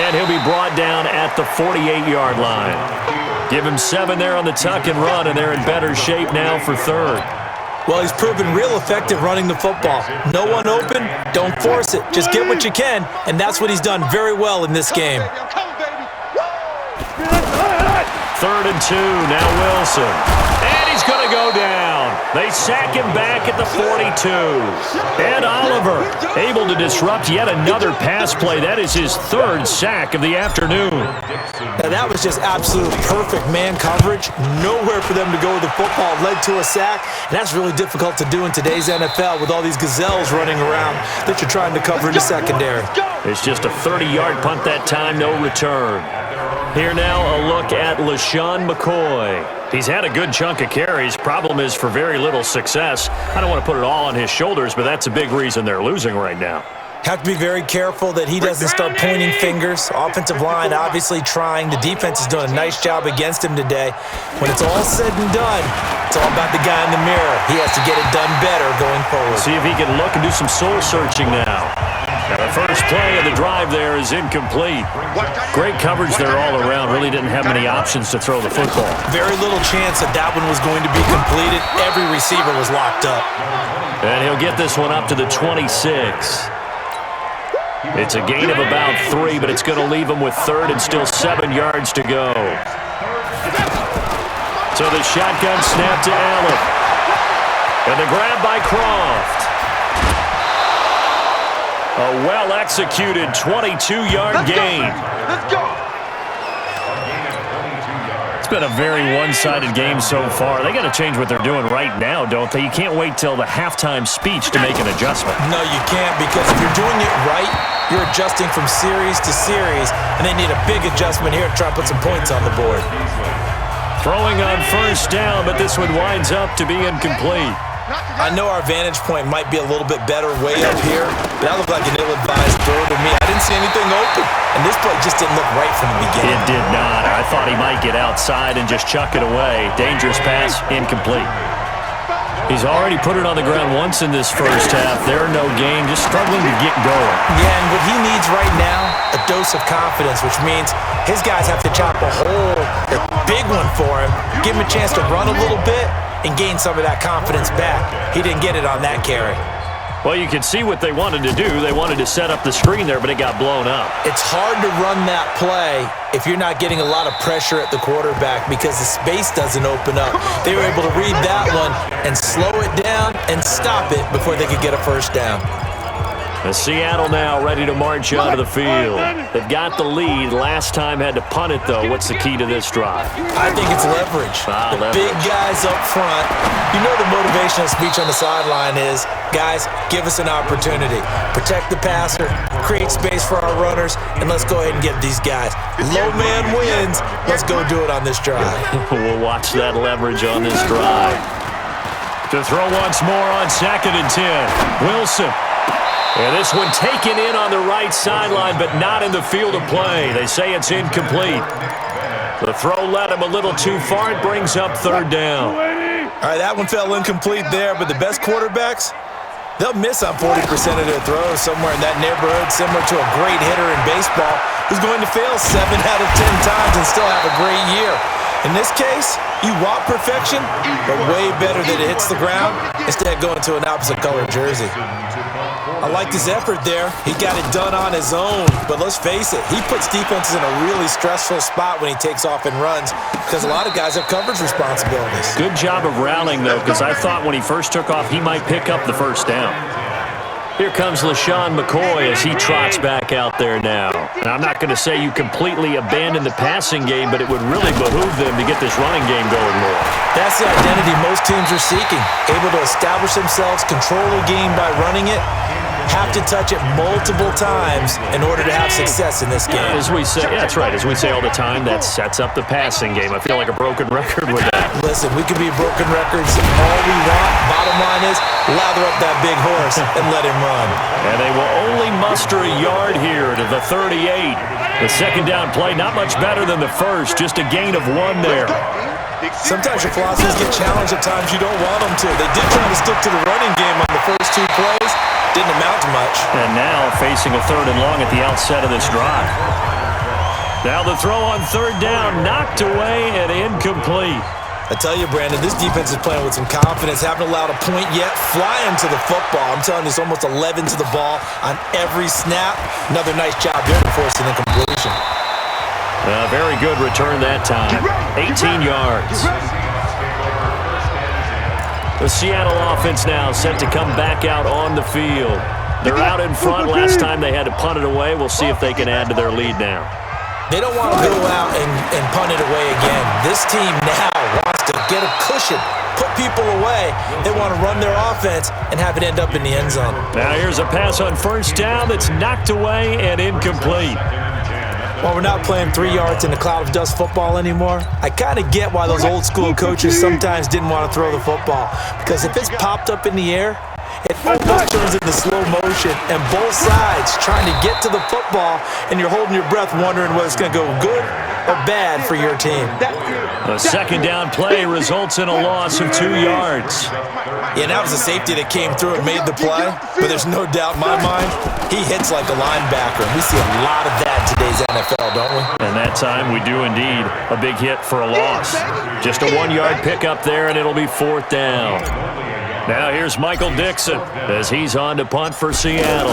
[SPEAKER 2] And he'll be brought down at the 48-yard line. Give him 7 there on the tuck and run, and they're in better shape now for 3rd.
[SPEAKER 3] Well, he's proven real effective running the football. No one open, don't force it. Just get what you can, and that's what he's done very well in this game.
[SPEAKER 2] 3rd and 2, now Wilson. And he's going to go down. They sack him back at the 42. And Oliver able to disrupt yet another pass play. That is his 3rd sack of the afternoon.
[SPEAKER 3] Now, that was just absolute perfect man coverage. Nowhere for them to go with the football. Led to a sack, and that's really difficult to do in today's NFL with all these gazelles running around that you're trying to cover in the secondary.
[SPEAKER 2] It's just a 30-yard punt that time, no return. Here now, a look at LaShawn McCoy. He's had a good chunk of carries. Problem is for very little success. I don't want to put it all on his shoulders, but that's a big reason they're losing right now.
[SPEAKER 3] Have to be very careful that he doesn't start pointing fingers. Offensive line obviously trying. The defense is doing a nice job against him today. When it's all said and done, it's all about the guy in the mirror. He has to get it done better going forward.
[SPEAKER 2] See if he can look and do some soul searching now. Now the first play of the drive there is incomplete. Great coverage there all around. Really didn't have many options to throw the football.
[SPEAKER 3] Very little chance that that one was going to be completed. Every receiver was locked up.
[SPEAKER 2] And he'll get this one up to the 26. It's a gain of about 3, but it's going to leave him with 3rd and still 7 yards to go. So the shotgun snap to Allen. And the grab by Croft. A well-executed 22-yard gain.
[SPEAKER 4] Let's go.
[SPEAKER 2] It's been a very one-sided game so far. They got to change what they're doing right now, don't they? You can't wait till the halftime speech to make an adjustment.
[SPEAKER 3] No, you can't, because if you're doing it right, you're adjusting from series to series, and they need a big adjustment here to try and put some points on the board.
[SPEAKER 2] Throwing on first down, but this one winds up to be incomplete.
[SPEAKER 3] I know our vantage point might be a little bit better way up here, but that looked like an ill-advised throw to me. I didn't see anything open, and this play just didn't look right from the beginning.
[SPEAKER 2] It did not. I thought he might get outside and just chuck it away. Dangerous pass, incomplete. He's already put it on the ground once in this first half. They're no gain, just struggling to get going.
[SPEAKER 3] Yeah, and what he needs right now, a dose of confidence, which means his guys have to chop a hole, a big one for him, give him a chance to run a little bit, and gain some of that confidence back. He didn't get it on that carry.
[SPEAKER 2] Well, you can see what they wanted to do. They wanted to set up the screen there, but it got blown up.
[SPEAKER 3] It's hard to run that play if you're not getting a lot of pressure at the quarterback because the space doesn't open up. They were able to read that one and slow it down and stop it before they could get a first down.
[SPEAKER 2] Seattle now ready to march onto the field. They've got the lead. Last time had to punt it, though. What's the key to this drive?
[SPEAKER 3] I think it's leverage. The
[SPEAKER 2] leverage.
[SPEAKER 3] Big guys up front. You know the motivational speech on the sideline is, guys, give us an opportunity. Protect the passer, create space for our runners, and let's go ahead and get these guys. Low man wins. Let's go do it on this drive.
[SPEAKER 2] We'll watch that leverage on this drive. To throw once more on 2nd and 10. Wilson. And this one taken in on the right sideline, but not in the field of play. They say it's incomplete. The throw led him a little too far. It brings up 3rd down.
[SPEAKER 3] All right, that one fell incomplete there, but the best quarterbacks, they'll miss on 40% of their throws somewhere in that neighborhood, similar to a great hitter in baseball who's going to fail 7 out of 10 times and still have a great year. In this case, you want perfection, but way better that it hits the ground instead of going to an opposite color jersey. I liked his effort there. He got it done on his own, but let's face it, he puts defenses in a really stressful spot when he takes off and runs because a lot of guys have coverage responsibilities.
[SPEAKER 2] Good job of rallying, though, because I thought when he first took off, he might pick up the first down. Here comes LaShawn McCoy as he trots back out there now. And I'm not going to say you completely abandon the passing game, but it would really behoove them to get this running game going more.
[SPEAKER 3] That's the identity most teams are seeking. Able to establish themselves, control the game by running it, have to touch it multiple times in order to have success in this game.
[SPEAKER 2] As we say, yeah, that's right. As we say all the time, that sets up the passing game. I feel like a broken record with that.
[SPEAKER 3] Listen, we can be broken records all we want. Bottom line is, lather up that big horse and let him run.
[SPEAKER 2] And they will only muster a yard here to the 38. The second down play, not much better than the first, just a gain of 1 there.
[SPEAKER 3] Sometimes your philosophies get challenged at times you don't want them to. They did try to stick to the running game on the first 2 plays. Didn't amount to much.
[SPEAKER 2] And now facing a 3rd and long at the outset of this drive. Now the throw on 3rd down, knocked away and incomplete.
[SPEAKER 3] I tell you, Brandon, this defense is playing with some confidence. Haven't allowed a point yet. Flying to the football. I'm telling you, it's almost 11 to the ball on every snap. Another nice job here to force an incompletion.
[SPEAKER 2] A very good return that time. 18 yards. The Seattle offense now set to come back out on the field. They're out in front. Last time they had to punt it away. We'll see if they can add to their lead now.
[SPEAKER 3] They don't want to go out and punt it away again. This team now wants to get a cushion, put people away. They want to run their offense and have it end up in the end zone.
[SPEAKER 2] Now here's a pass on 1st down that's knocked away and incomplete.
[SPEAKER 3] While we're not playing 3 yards in a cloud of dust football anymore, I kind of get why those old school coaches sometimes didn't want to throw the football. Because if it's popped up in the air, it almost turns into slow motion, and both sides trying to get to the football, and you're holding your breath wondering whether it's going to go good or bad for your team.
[SPEAKER 2] The second down play results in a loss of 2 yards.
[SPEAKER 3] Yeah, that was a safety that came through and made the play, but there's no doubt in my mind, he hits like a linebacker. We see a lot of that in today's NFL, don't we?
[SPEAKER 2] And that time we do indeed. A big hit for a loss. Just a 1-yard pickup there, and it'll be 4th down. Now here's Michael Dixon as he's on to punt for Seattle.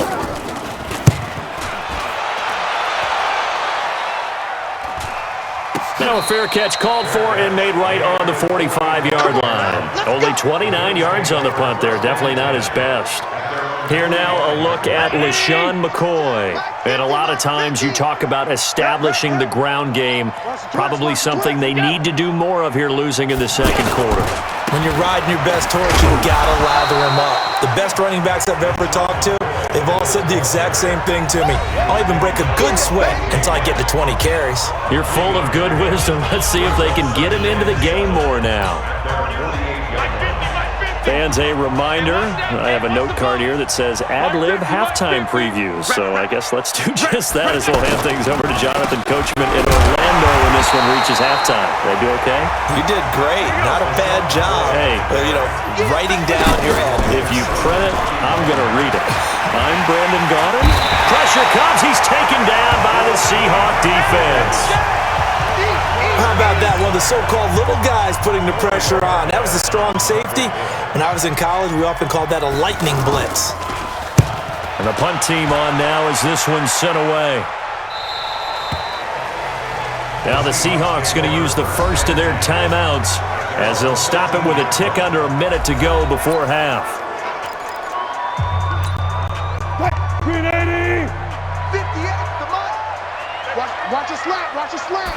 [SPEAKER 2] Now a fair catch called for and made right on the 45-yard line. Only 29 yards on the punt there. Definitely not his best. Here now a look at LaShawn McCoy. And a lot of times you talk about establishing the ground game. Probably something they need to do more of here losing in the second quarter.
[SPEAKER 3] When you're riding your best horse, you gotta lather him up. The best running backs I've ever talked to, they've all said the exact same thing to me. I'll even break a good sweat until I get to 20 carries.
[SPEAKER 2] You're full of good wisdom. Let's see if they can get him into the game more now. Fans, a reminder, I have a note card here that says ad-lib halftime previews. So I guess let's do just that as we'll hand things over to Jonathan Coachman in Orlando when this one reaches halftime. They do okay?
[SPEAKER 3] You did great. Not a bad job.
[SPEAKER 2] Hey.
[SPEAKER 3] Writing down your ad.
[SPEAKER 2] If you print it, I'm going to read it. I'm Brandon Gaudin. Pressure comes. He's taken down by the Seahawk defense.
[SPEAKER 3] How about that? One of the so-called little guys putting the pressure on. That was a strong safety. When I was in college, we often called that a lightning blitz.
[SPEAKER 2] And the punt team on now as this one's sent away. Now the Seahawks going to use the first of their timeouts as they'll stop it with a tick under a minute to go before half.
[SPEAKER 4] 380! 58, come on! Watch a slant, watch a slant!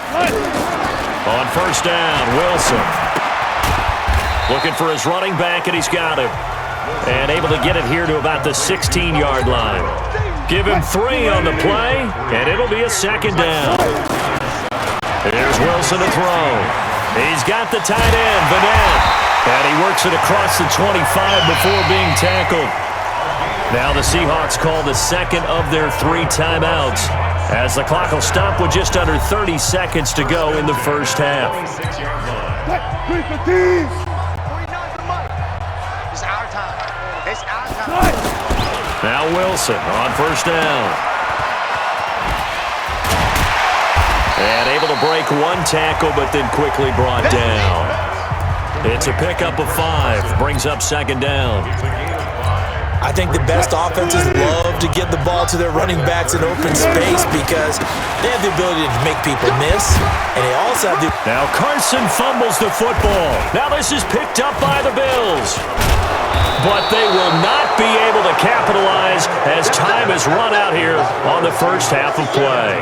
[SPEAKER 2] On 1st down, Wilson. Looking for his running back, and he's got him. And able to get it here to about the 16-yard line. Give him 3 on the play, and it'll be a 2nd down. Here's Wilson to throw. He's got the tight end, Vanette. And he works it across the 25 before being tackled. Now the Seahawks call the second of their 3 timeouts as the clock will stop with just under 30 seconds to go in the first half.
[SPEAKER 4] It's our time. It's our time.
[SPEAKER 2] Now Wilson on 1st down. And able to break one tackle, but then quickly brought down. It's a pickup of 5. Brings up second down.
[SPEAKER 3] I think the best offenses love to give the ball to their running backs in open space because they have the ability to make people miss, and they also have the...
[SPEAKER 2] Now Carson fumbles the football. Now this is picked up by the Bills. But they will not be able to capitalize as time has run out here on the first half of play.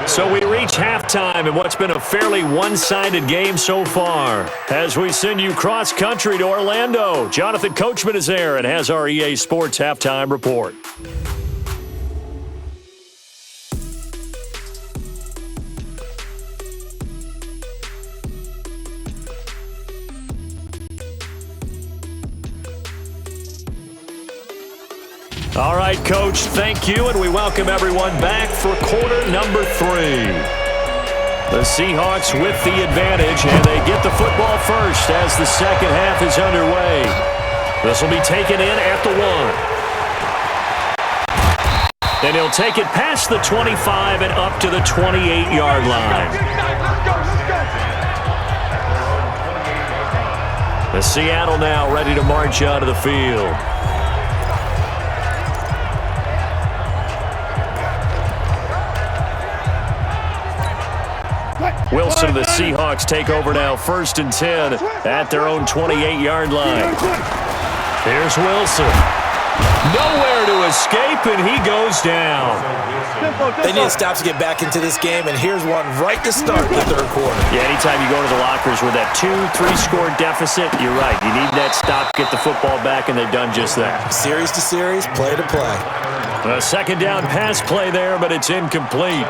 [SPEAKER 2] So we reach halftime in what's been a fairly one-sided game so far. As we send you cross-country to Orlando, Jonathan Coachman is there and has our EA Sports Halftime Report. All right, Coach, thank you, and we welcome everyone back for quarter number 3. The Seahawks with the advantage, and they get the football first as the second half is underway. This will be taken in at the 1. And he'll take it past the 25 and up to the 28-yard line. The Seattle now ready to march out of the field. Wilson and the Seahawks take over now, 1st and 10 at their own 28-yard line. Here's Wilson. Nowhere to escape, and he goes down.
[SPEAKER 3] They need to stop to get back into this game, and here's one right to start the third quarter.
[SPEAKER 2] Yeah, anytime you go to the lockers with that 2-3-score deficit, you're right. You need that stop, get the football back, and they've done just that.
[SPEAKER 3] Series to series, play to play.
[SPEAKER 2] A second down pass play there, but it's incomplete.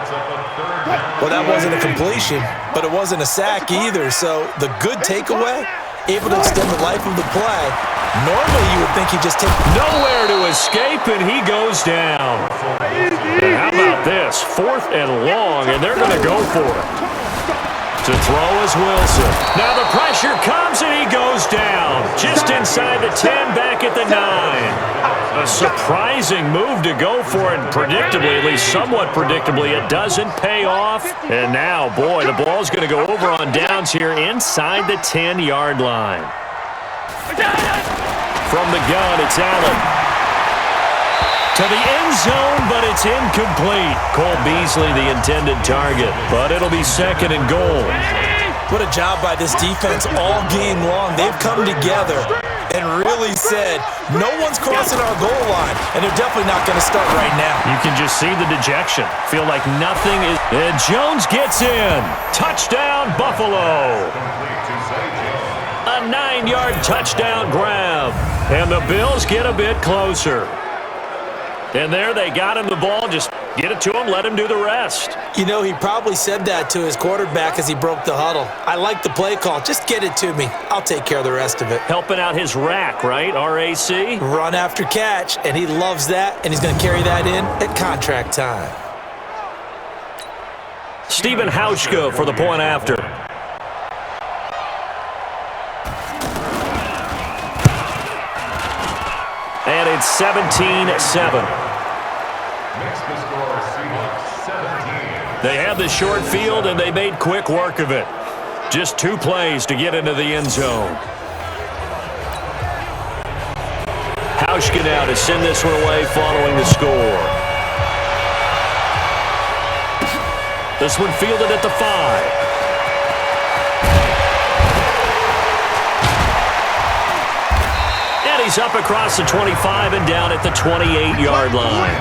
[SPEAKER 3] Well, that wasn't a completion, but it wasn't a sack either. So the good takeaway, able to extend the life of the play. Normally, you would think he'd just take...
[SPEAKER 2] Nowhere to escape, and he goes down. And how about this? 4th and long, and they're going to go for it. To throw is Wilson. Now the pressure comes, and he goes down. Just inside the 10, back at the 9. A surprising move to go for it, and predictably, at least somewhat predictably, it doesn't pay off. And now, boy, the ball's going to go over on downs here inside the 10-yard line. From the gun, it's Allen. To the end zone, but it's incomplete. Cole Beasley, the intended target, but it'll be 2nd and goal.
[SPEAKER 3] What a job by this defense all game long. They've come together and really said, no one's crossing our goal line, and they're definitely not going to start right now.
[SPEAKER 2] You can just see the dejection. Feel like nothing is... And Jones gets in. Touchdown, Buffalo. A 9-yard touchdown grab. And the Bills get a bit closer. And there they got him the ball. Just get it to him, let him do the rest.
[SPEAKER 3] You know, he probably said that to his quarterback as he broke the huddle. I like the play call. Just get it to me. I'll take care of the rest of it.
[SPEAKER 2] Helping out his rack, right? RAC?
[SPEAKER 3] Run after catch, and he loves that, and he's going to carry that in at contract time.
[SPEAKER 2] Stephen Hauschka for the point after. And it's 17-7. They have the short field, and they made quick work of it. Just 2 plays to get into the end zone. Hauschka now to send this one away following the score. This one fielded at the 5. He's up across the 25 and down at the 28-yard line.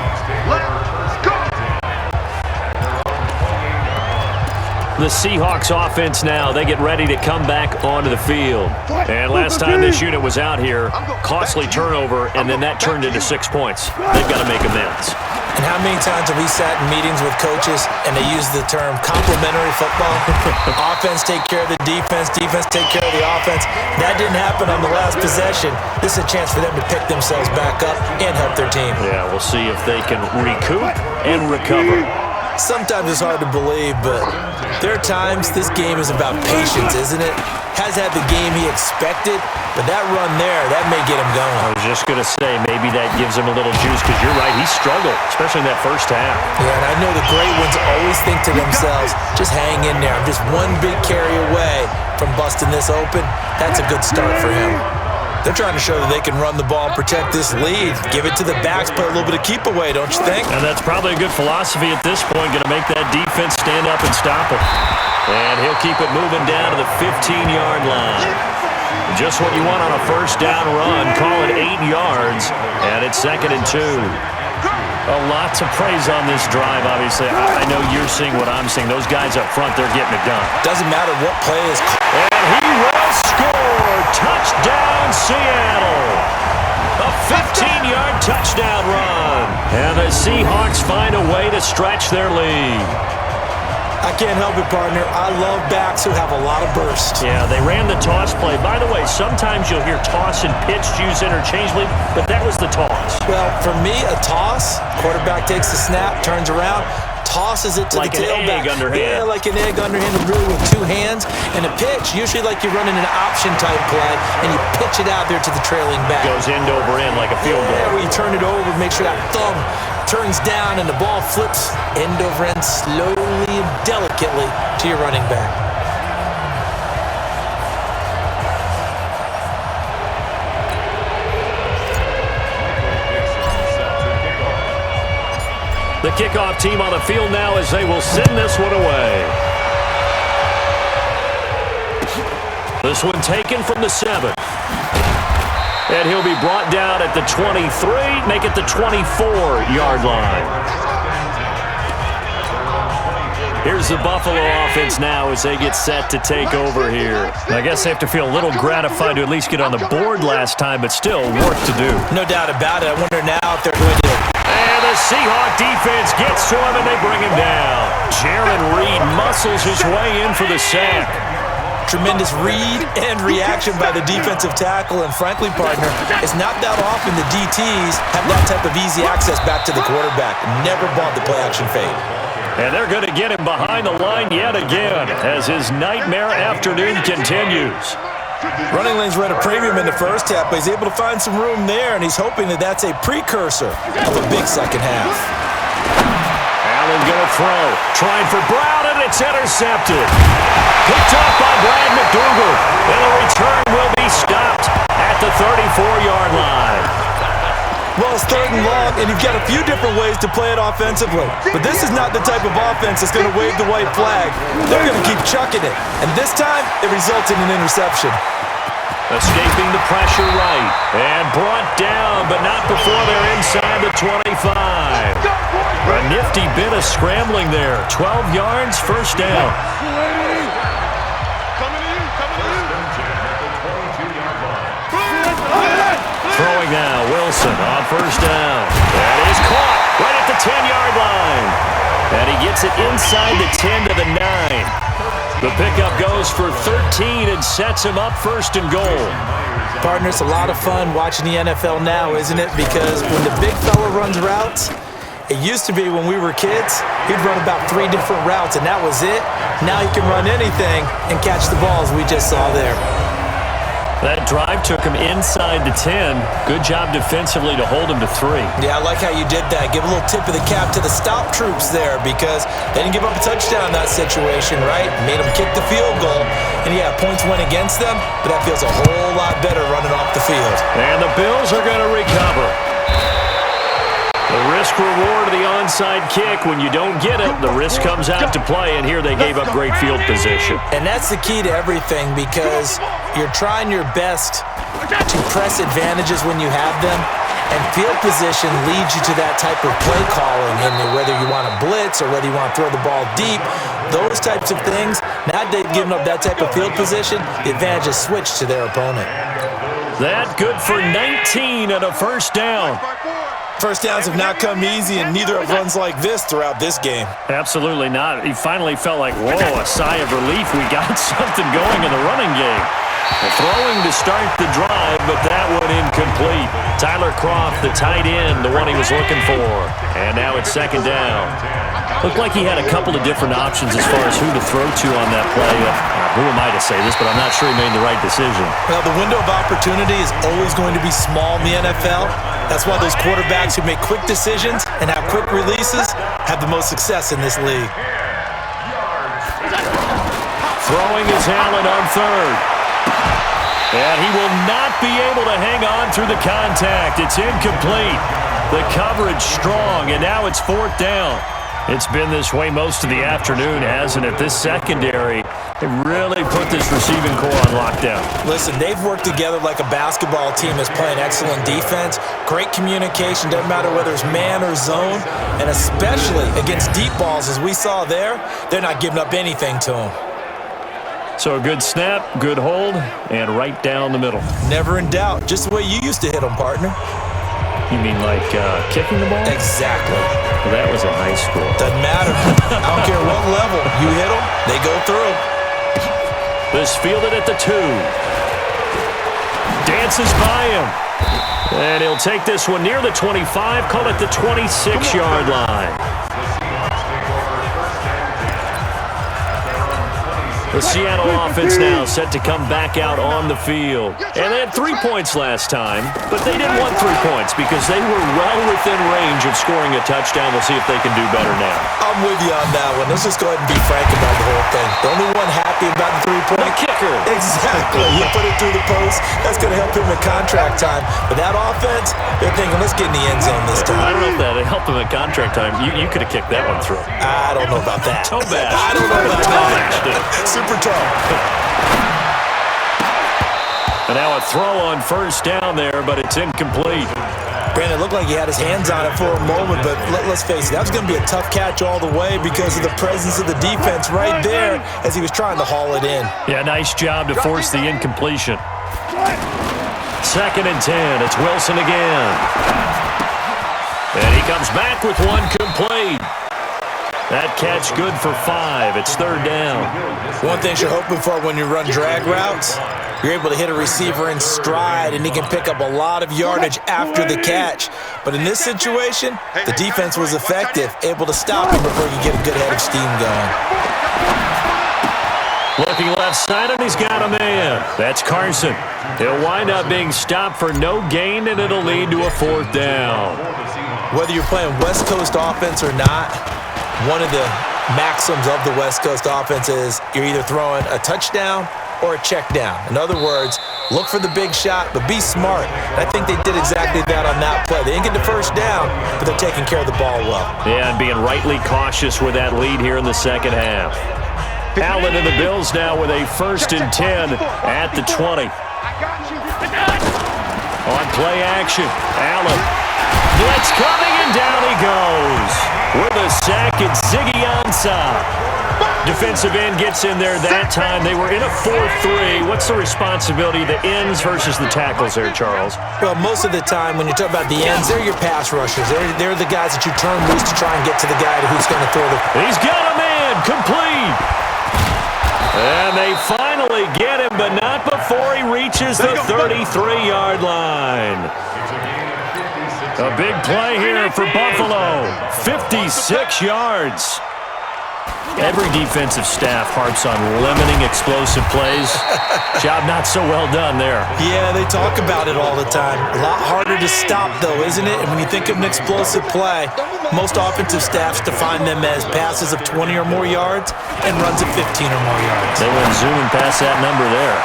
[SPEAKER 2] The Seahawks offense now, they get ready to come back onto the field. And last time this unit was out here, costly turnover, and then that turned into 6 points. They've got to make amends.
[SPEAKER 3] And how many times have we sat in meetings with coaches and they use the term complementary football? Offense take care of the defense, defense take care of the offense. That didn't happen on the last possession. This is a chance for them to pick themselves back up and help their team.
[SPEAKER 2] Yeah, we'll see if they can recoup and recover.
[SPEAKER 3] Sometimes it's hard to believe, but there are times this game is about patience, isn't it? has had the game he expected, but that run there, that may get him going.
[SPEAKER 2] I was just going to say, maybe that gives him a little juice, because you're right, he struggled, especially in that first half.
[SPEAKER 3] Yeah, and I know the great ones always think to themselves, just hang in there. I'm just one big carry away from busting this open. That's a good start for him. They're trying to show that they can run the ball and protect this lead. Give it to the backs, play a little bit of keep away, don't you think?
[SPEAKER 2] And that's probably a good philosophy at this point, going to make that defense stand up and stop him. And he'll keep it moving down to the 15-yard line. Just what you want on a first down run. Call it 8 yards, and it's 2nd and 2. A lot to praise on this drive, obviously. I know you're seeing what I'm seeing. Those guys up front, they're getting it done.
[SPEAKER 3] Doesn't matter what play is called.
[SPEAKER 2] And he will score. Touchdown, Seattle. A 15-yard touchdown run. And the Seahawks find a way to stretch their lead.
[SPEAKER 3] I can't help it, partner. I love backs who have a lot of burst.
[SPEAKER 2] Yeah, they ran the toss play. By the way, sometimes you'll hear toss and pitch used interchangeably, but that was the toss.
[SPEAKER 3] Well, for me, a toss, quarterback takes the snap, turns around, tosses it to
[SPEAKER 2] like
[SPEAKER 3] the tailback.
[SPEAKER 2] Like an egg underhand.
[SPEAKER 3] Yeah, like an egg underhand, really with 2 hands. And a pitch, usually like you're running an option-type play, and you pitch it out there to the trailing back.
[SPEAKER 2] Goes end over end like a field goal.
[SPEAKER 3] Yeah, where you turn it over, make sure that thumb turns down, and the ball flips end over end slowly and delicately to your running back.
[SPEAKER 2] The kickoff team on the field now as they will send this one away. This one taken from the 7. And he'll be brought down at the 23, make it the 24-yard line. Here's the Buffalo offense now as they get set to take over here. I guess they have to feel a little gratified to at least get on the board last time, but still work to do.
[SPEAKER 3] No doubt about it. I wonder now if they're going to...
[SPEAKER 2] And the Seahawk defense gets to him, and they bring him down. Jaron Reed muscles his way in for the sack.
[SPEAKER 3] Tremendous read and reaction by the defensive tackle, and frankly, partner, it's not that often the DTs have that type of easy access back to the quarterback. Never bought the play-action fade.
[SPEAKER 2] And they're going to get him behind the line yet again as his nightmare afternoon continues.
[SPEAKER 3] Running lanes were at a premium in the first half, but he's able to find some room there, and he's hoping that that's a precursor of a big second half.
[SPEAKER 2] Allen going to throw. Trying for Brown, and it's intercepted. Picked up by Brad McDougal. And the return will be stopped at the 34-yard line.
[SPEAKER 3] Well, it's 3rd and long, and you've got a few different ways to play it offensively. But this is not the type of offense that's going to wave the white flag. They're going to keep chucking it. And this time, it results in an interception.
[SPEAKER 2] Escaping the pressure right. And brought down, but not before they're inside the 25. A nifty bit of scrambling there. 12 yards, first down. Throwing now, Wilson on first down. That is caught right at the 10-yard line. And he gets it inside the 10 to the 9. The pickup goes for 13 and sets him up 1st and goal.
[SPEAKER 3] Partner, it's a lot of fun watching the NFL now, isn't it? Because when the big fella runs routes, it used to be when we were kids, he'd run about 3 different routes, and that was it. Now he can run anything and catch the balls we just saw there.
[SPEAKER 2] That drive took him inside the 10. Good job defensively to hold him to 3.
[SPEAKER 3] Yeah, I like how you did that. Give a little tip of the cap to the stop troops there because they didn't give up a touchdown in that situation, right? Made them kick the field goal. And yeah, points went against them, but that feels a whole lot better running off the field.
[SPEAKER 2] And the Bills are going to recover. The risk-reward of the onside kick, when you don't get it, the risk comes out to play, and here they gave up great field position.
[SPEAKER 3] And that's the key to everything because you're trying your best to press advantages when you have them, and field position leads you to that type of play calling, and whether you want to blitz or whether you want to throw the ball deep, those types of things, now they've given up that type of field position, the advantage is switched to their opponent.
[SPEAKER 2] That good for 19 and a first down.
[SPEAKER 3] First downs have not come easy, and neither have runs like this throughout this game.
[SPEAKER 2] Absolutely not. He finally felt like, whoa, a sigh of relief. We got something going in the running game. Throwing to start the drive, but that one incomplete. Tyler Kroft, the tight end, the one he was looking for. And now it's second down. Looked like he had a couple of different options as far as who to throw to on that play. Who am I to say this, but I'm not sure he made the right decision.
[SPEAKER 3] Well, the window of opportunity is always going to be small in the NFL. That's why those quarterbacks who make quick decisions and have quick releases have the most success in this league.
[SPEAKER 2] Throwing is Allen on third. And he will not be able to hang on through the contact. It's incomplete. The coverage strong, and now it's fourth down. It's been this way most of the afternoon, hasn't it? This secondary, they really put this receiving core on lockdown.
[SPEAKER 3] Listen, they've worked together like a basketball team that's playing excellent defense. Great communication, doesn't matter whether it's man or zone. And especially against deep balls, as we saw there, they're not giving up anything to them.
[SPEAKER 2] So a good snap, good hold, and right down the middle.
[SPEAKER 3] Never in doubt. Just the way you used to hit them, partner.
[SPEAKER 2] You mean like kicking the ball?
[SPEAKER 3] Exactly.
[SPEAKER 2] Well, that was in high school.
[SPEAKER 3] Doesn't matter. I don't care what level. You hit them, they go through.
[SPEAKER 2] This fielded at the 2. Dances by him. And he'll take this one near the 25, call it the 26-yard line. The Seattle offense now set to come back out on the field. And they had 3 points last time, but they didn't want 3 points because they were well within range of scoring a touchdown. We'll see if they can do better now.
[SPEAKER 3] I'm with you on that one. Let's just go ahead and be frank about the whole thing. The only one happy about the 3-point?
[SPEAKER 2] The kicker.
[SPEAKER 3] Exactly. You put it through the post. That's going to help him in contract time. But that offense, they're thinking, let's get in the end zone this time.
[SPEAKER 2] I don't know if that helped him in contract time. You could have kicked that one through.
[SPEAKER 3] I don't know about that.
[SPEAKER 2] Toe bash.
[SPEAKER 3] I don't know about that. Super toe.
[SPEAKER 2] And now a throw on first down there, but it's incomplete.
[SPEAKER 3] Brandon, it looked like he had his hands on it for a moment, but let's face it, that was going to be a tough catch all the way because of the presence of the defense right there as he was trying to haul it in.
[SPEAKER 2] Yeah, nice job to force the incompletion. Second and 10. It's Wilson again. And he comes back with one complete. That catch good for 5. It's third down.
[SPEAKER 3] One thing you're hoping for when you run drag routes, you're able to hit a receiver in stride, and he can pick up a lot of yardage after the catch. But in this situation, the defense was effective, able to stop him before you get a good head of steam going.
[SPEAKER 2] Looking left side, and he's got a man. That's Carson. He'll wind up being stopped for no gain, and it'll lead to a fourth down.
[SPEAKER 3] Whether you're playing West Coast offense or not, one of the maxims of the West Coast offense is you're either throwing a touchdown or a check down. In other words, look for the big shot, but be smart. And I think they did exactly that on that play. They didn't get the first down, but they're taking care of the ball well.
[SPEAKER 2] Yeah, and being rightly cautious with that lead here in the second half. Allen and the Bills now with a 1st and 10 at the 20. On play action, Allen. Blitz coming, and down he goes. With a sack, it's Ziggy Ansah. Defensive end gets in there that time. They were in a 4-3. What's the responsibility of the ends versus the tackles there, Charles?
[SPEAKER 3] Well, most of the time when you talk about the ends, they're your pass rushers. They're the guys that you turn loose to try and get to the guy who's going to throw the...
[SPEAKER 2] He's got a man, complete. And they finally get him, but not before he reaches the 33-yard line. A big play here for Buffalo. 56 yards. Every defensive staff harps on limiting explosive plays. Job not so well done there.
[SPEAKER 3] Yeah, they talk about it all the time. A lot harder to stop, though, isn't it? And when you think of an explosive play, most offensive staffs define them as passes of 20 or more yards and runs of 15 or more yards.
[SPEAKER 2] They went zooming past that number there.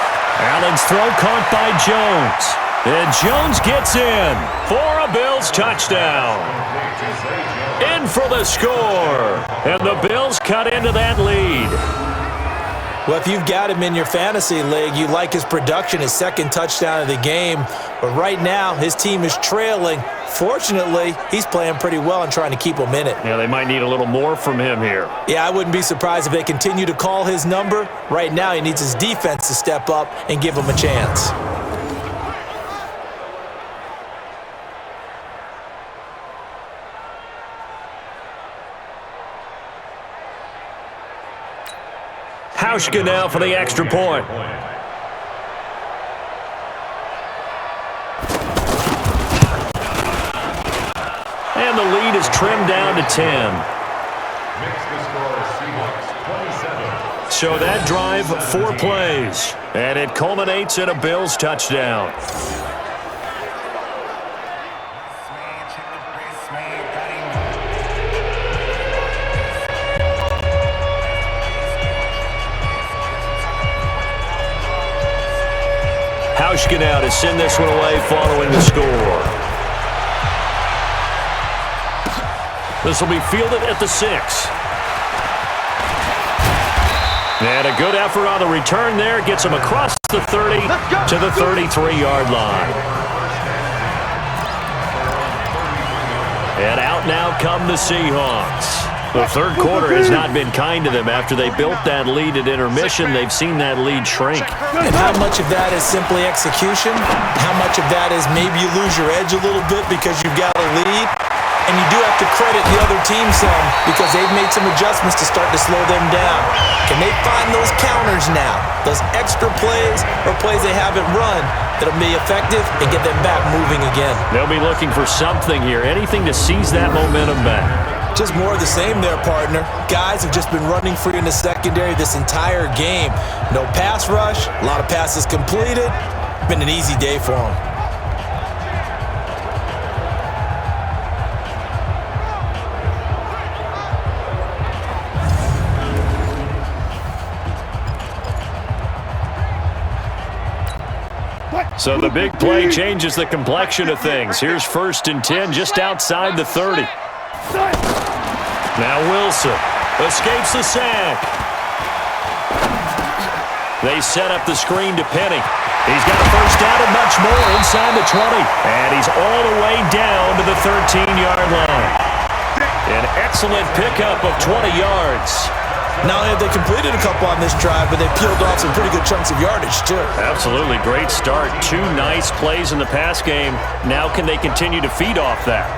[SPEAKER 2] Allen's throw caught by Jones. And Jones gets in for a Bills touchdown. In for the score. And the Bills cut into that lead.
[SPEAKER 3] Well, if you've got him in your fantasy league, you like his production, his second touchdown of the game. But right now, his team is trailing. Fortunately, he's playing pretty well and trying to keep them in it.
[SPEAKER 2] Yeah, they might need a little more from him here.
[SPEAKER 3] Yeah, I wouldn't be surprised if they continue to call his number. Right now, he needs his defense to step up and give him a chance.
[SPEAKER 2] Hauschka now for the extra point. And the lead is trimmed down to 10. So that drive, 4 plays. And it culminates in a Bills touchdown. Hauschka now to send this one away following the score. This will be fielded at the 6. And a good effort on the return there. Gets him across the 30 to the 33-yard line. And out now come the Seahawks. The third quarter has not been kind to them. After they built that lead at intermission, they've seen that lead shrink.
[SPEAKER 3] And how much of that is simply execution? How much of that is maybe you lose your edge a little bit because you've got a lead? And you do have to credit the other team some because they've made some adjustments to start to slow them down. Can they find those counters now? Those extra plays or plays they haven't run that'll be effective and get them back moving again?
[SPEAKER 2] They'll be looking for something here, anything to seize that momentum back.
[SPEAKER 3] Just more of the same there, partner. Guys have just been running free in the secondary this entire game. No pass rush, a lot of passes completed. Been an easy day for them.
[SPEAKER 2] So the big play changes the complexion of things. Here's 1st and 10 just outside the 30. Now Wilson escapes the sack. They set up the screen to Penny. He's got a first down and much more inside the 20. And he's all the way down to the 13-yard line. An excellent pickup of 20 yards.
[SPEAKER 3] Not only have they completed a couple on this drive, but they peeled off some pretty good chunks of yardage, too.
[SPEAKER 2] Absolutely. Great start. 2 nice plays in the pass game. Now can they continue to feed off that?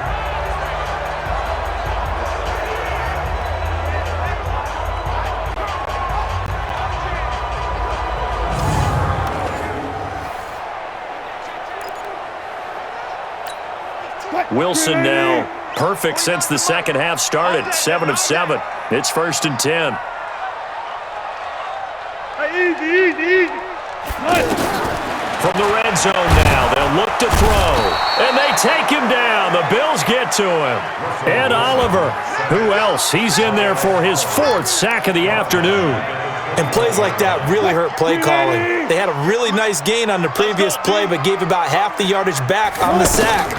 [SPEAKER 2] Wilson now perfect since the second half started. 7 of 7. It's 1st and 10.
[SPEAKER 4] Easy.
[SPEAKER 2] From the red zone now, they'll look to throw. And they take him down. The Bills get to him. Ed Oliver. Who else? He's in there for his 4th sack of the afternoon.
[SPEAKER 3] And plays like that really hurt play calling. They had a really nice gain on the previous play, but gave about half the yardage back on the sack.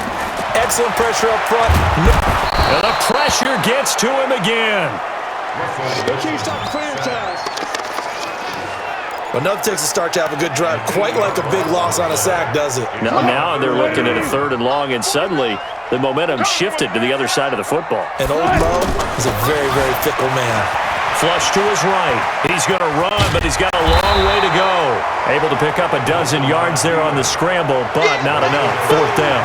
[SPEAKER 3] Excellent pressure up front.
[SPEAKER 2] And the pressure gets to him again.
[SPEAKER 3] But nothing takes a start to have a good drive, quite like a big loss on a sack, does it?
[SPEAKER 2] Now they're looking at a 3rd and long, and suddenly the momentum shifted to the other side of the football.
[SPEAKER 3] And old Mo is a very, very fickle man.
[SPEAKER 2] Flush to his right. He's going to run, but he's got a long way to go. Able to pick up a dozen yards there on the scramble, but not enough. 4th down.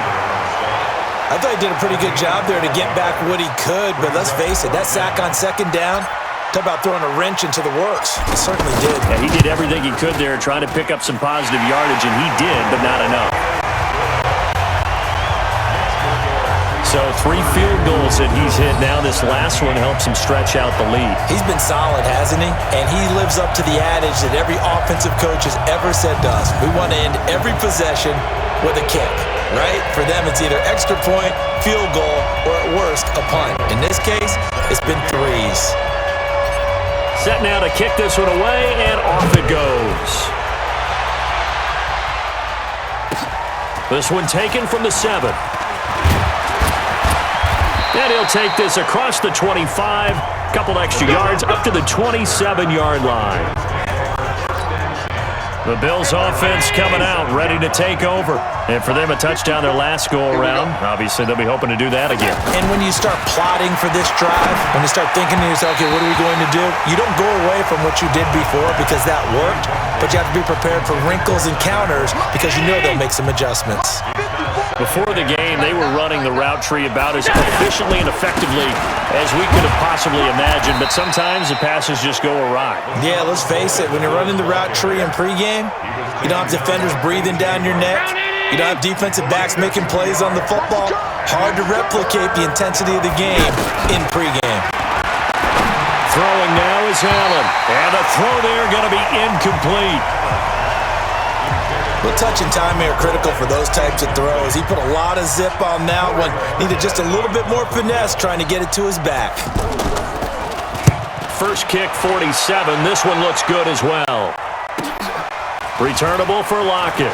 [SPEAKER 3] I thought he did a pretty good job there to get back what he could, but let's face it, that sack on 2nd down, talk about throwing a wrench into the works. He certainly did.
[SPEAKER 2] Yeah, he did everything he could there trying to pick up some positive yardage, and he did, but not enough. So 3 field goals that he's hit now. This last one helps him stretch out the lead.
[SPEAKER 3] He's been solid, hasn't he? And he lives up to the adage that every offensive coach has ever said to us. We want to end every possession with a kick, right? For them, it's either extra point, field goal, or at worst, a punt. In this case, it's been 3s.
[SPEAKER 2] Set now to kick this one away, and off it goes. This one taken from the 7. And he'll take this across the 25, couple extra yards up to the 27-yard line. The Bills offense coming out, ready to take over. And for them, a touchdown their last go-around. Obviously, they'll be hoping to do that again.
[SPEAKER 3] And when you start plotting for this drive, when you start thinking to yourself, okay, what are we going to do? You don't go away from what you did before because that worked, but you have to be prepared for wrinkles and counters because you know they'll make some adjustments.
[SPEAKER 2] Before the game, they were running the route tree about as efficiently and effectively as we could have possibly imagined, but sometimes the passes just go awry.
[SPEAKER 3] Yeah, let's face it. When you're running the route tree in pregame, you don't have defenders breathing down your neck. You don't have defensive backs making plays on the football. Hard to replicate the intensity of the game in pregame.
[SPEAKER 2] Throwing now is Allen. And the throw there going to be incomplete.
[SPEAKER 3] Well, touch and time are critical for those types of throws. He put a lot of zip on that one. Needed just a little bit more finesse trying to get it to his back.
[SPEAKER 2] First kick, 47. This one looks good as well. Returnable for Lockett.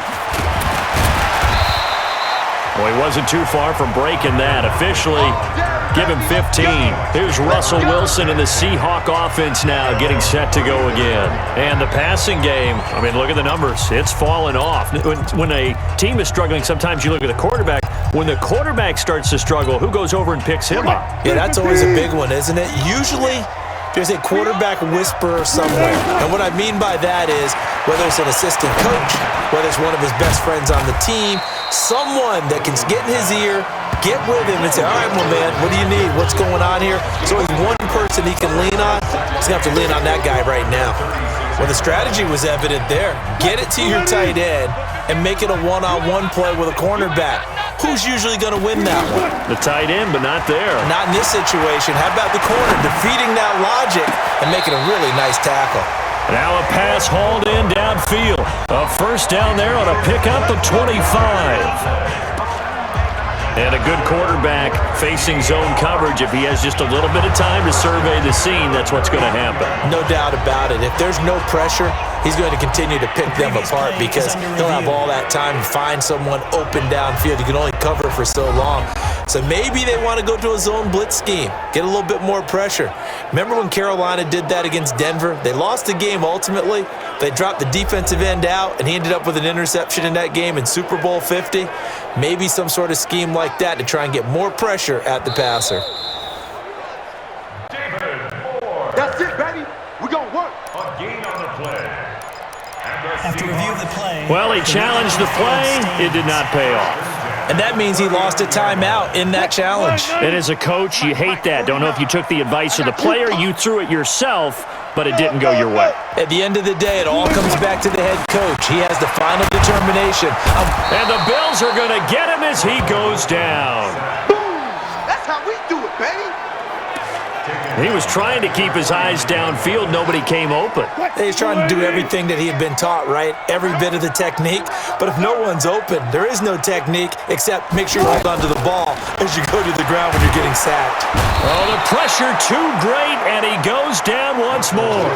[SPEAKER 2] Well, he wasn't too far from breaking that. Officially, give him 15. Here's Russell Wilson in the Seahawks offense now getting set to go again. And the passing game, I mean, look at the numbers. It's fallen off. When a team is struggling, sometimes you look at the quarterback. When the quarterback starts to struggle, who goes over and picks him up?
[SPEAKER 3] Yeah, that's always a big one, isn't it? Usually, there's a quarterback whisperer somewhere. And what I mean by that is, whether it's an assistant coach, whether it's one of his best friends on the team, someone that can get in his ear, get with him and say, all right, well, man, what do you need? What's going on here? There's always one person he can lean on. He's going to have to lean on that guy right now. Well, the strategy was evident there. Get it to your tight end and make it a one-on-one play with a cornerback. Who's usually going to win that one?
[SPEAKER 2] The tight end, but not there.
[SPEAKER 3] Not in this situation. How about the corner defeating that logic and making a really nice tackle?
[SPEAKER 2] Now a pass hauled in downfield. A first down there on a pickup of 25. And a good quarterback facing zone coverage. If he has just a little bit of time to survey the scene, that's what's going to happen.
[SPEAKER 3] No doubt about it. If there's no pressure, he's going to continue to pick them apart because he'll have all that time to find someone open downfield. You can only cover for so long. So maybe they want to go to a zone blitz scheme, get a little bit more pressure. Remember when Carolina did that against Denver? They lost the game ultimately. They dropped the defensive end out, and he ended up with an interception in that game in Super Bowl 50. Maybe some sort of scheme like that to try and get more pressure at the passer.
[SPEAKER 4] That's it, baby. We're going to work.
[SPEAKER 5] After review of the play.
[SPEAKER 2] Well, he challenged the play. It did not pay off.
[SPEAKER 3] And that means he lost a timeout in that challenge.
[SPEAKER 2] And as a coach, you hate that. Don't know if you took the advice of the player, you threw it yourself, but it didn't go your way.
[SPEAKER 3] At the end of the day, it all comes back to the head coach. He has the final determination.
[SPEAKER 2] And the Bills are going to get him as he goes down.
[SPEAKER 4] Boom. That's how we do it, baby.
[SPEAKER 2] He was trying to keep his eyes downfield. Nobody came open.
[SPEAKER 3] He's trying to do everything that he had been taught, right? Every bit of the technique. But if no one's open, there is no technique except make sure you hold on to the ball as you go to the ground when you're getting sacked.
[SPEAKER 2] Oh, the pressure too great, and he goes down once more.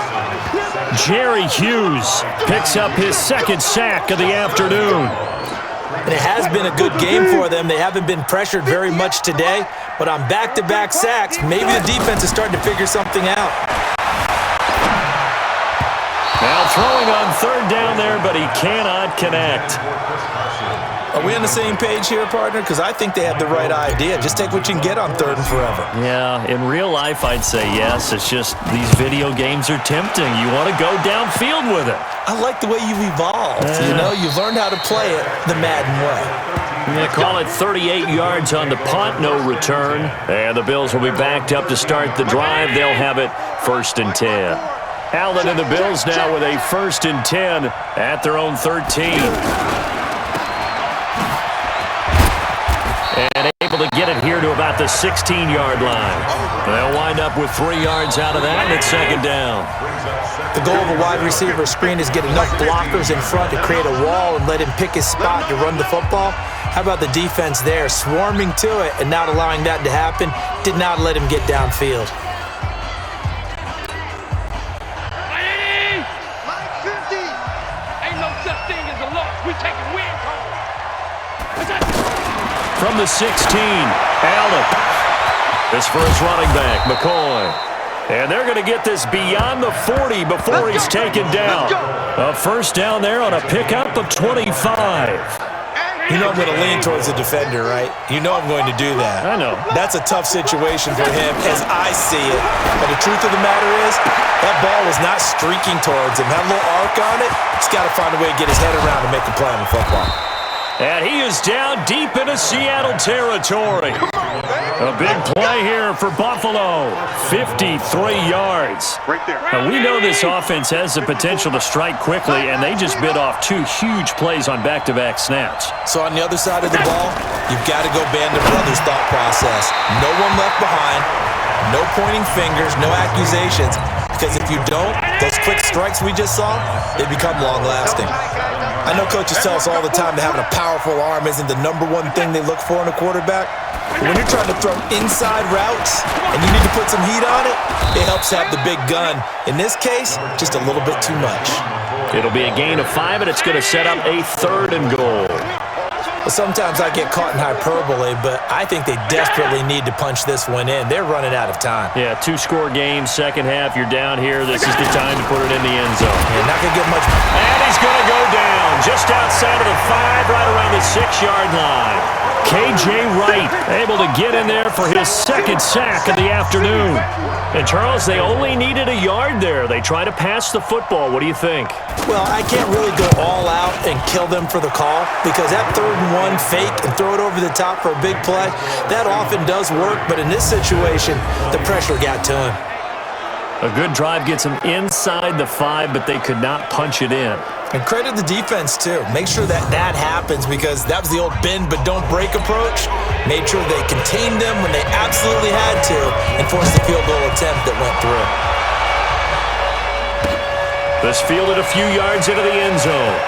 [SPEAKER 2] Jerry Hughes picks up his second sack of the afternoon.
[SPEAKER 3] And it has been a good game for them. They haven't been pressured very much today, but on back-to-back sacks, maybe the defense is starting to figure something out.
[SPEAKER 2] Now throwing on third down there, but he cannot connect.
[SPEAKER 3] Are we on the same page here, partner? Because I think they had the right idea. Just take what you can get on third and forever.
[SPEAKER 2] Yeah, in real life, I'd say yes. It's just these video games are tempting. You want to go downfield with it.
[SPEAKER 3] I like the way you've evolved. You know, you've learned how to play it the Madden way.
[SPEAKER 2] They call it 38 yards on the punt, no return. And the Bills will be backed up to start the drive. They'll have it 1st and 10. Allen and the Bills now with a 1st and 10 at their own 13. And able to get it here to about the 16-yard line. They'll wind up with 3 yards out of that, and it's 2nd down.
[SPEAKER 3] The goal of a wide receiver screen is get enough blockers in front to create a wall and let him pick his spot to run the football. How about the defense there, swarming to it and not allowing that to happen? Did not let him get downfield.
[SPEAKER 4] Line 50. Ain't no such thing as a loss. We taking wins home.
[SPEAKER 2] From the 16, Allen. This for his running back, McCoy. And they're going to get this beyond the 40 before he's taken down. A first down there on a pickup of 25.
[SPEAKER 3] You know I'm going to lean towards the defender, right? You know I'm going to do that.
[SPEAKER 2] I know.
[SPEAKER 3] That's a tough situation for him as I see it. But the truth of the matter is, that ball was not streaking towards him. Had a little arc on it. He's got to find a way to get his head around and make a play on the football.
[SPEAKER 2] And he is down deep into Seattle territory. A big play here for Buffalo. 53 yards.
[SPEAKER 4] Right there.
[SPEAKER 2] Now, we know this offense has the potential to strike quickly, and they just bit off 2 huge plays on back-to-back snaps.
[SPEAKER 3] So on the other side of the ball, you've got to go Band of Brothers thought process. No one left behind, no pointing fingers, no accusations, because if you don't, those quick strikes we just saw, they become long-lasting. I know coaches tell us all the time that having a powerful arm isn't the #1 thing they look for in a quarterback. But when you're trying to throw inside routes and you need to put some heat on it, it helps have the big gun. In this case, just a little bit too much.
[SPEAKER 2] It'll be a gain of 5, and it's going to set up a 3rd and goal.
[SPEAKER 3] Well, sometimes I get caught in hyperbole, but I think they desperately need to punch this one in. They're running out of time.
[SPEAKER 2] Yeah, 2-score game, second half. You're down here. This is the time to put it in the end zone.
[SPEAKER 3] Yeah, not going to get much.
[SPEAKER 2] And he's going to go down just outside of the 5, right around the 6-yard line. K.J. Wright able to get in there for his 2nd sack of the afternoon. And, Charles, they only needed a yard there. They try to pass the football. What do you think?
[SPEAKER 3] Well, I can't really go all out and kill them for the call because that 3rd and 1 fake and throw it over the top for a big play, that often does work. But in this situation, the pressure got to him.
[SPEAKER 2] A good drive gets them inside the 5, but they could not punch it in.
[SPEAKER 3] And credit the defense, too. Make sure that happens because that was the old bend but don't break approach. Made sure they contained them when they absolutely had to and forced the field goal attempt that went through.
[SPEAKER 2] This fielded a few yards into the end zone.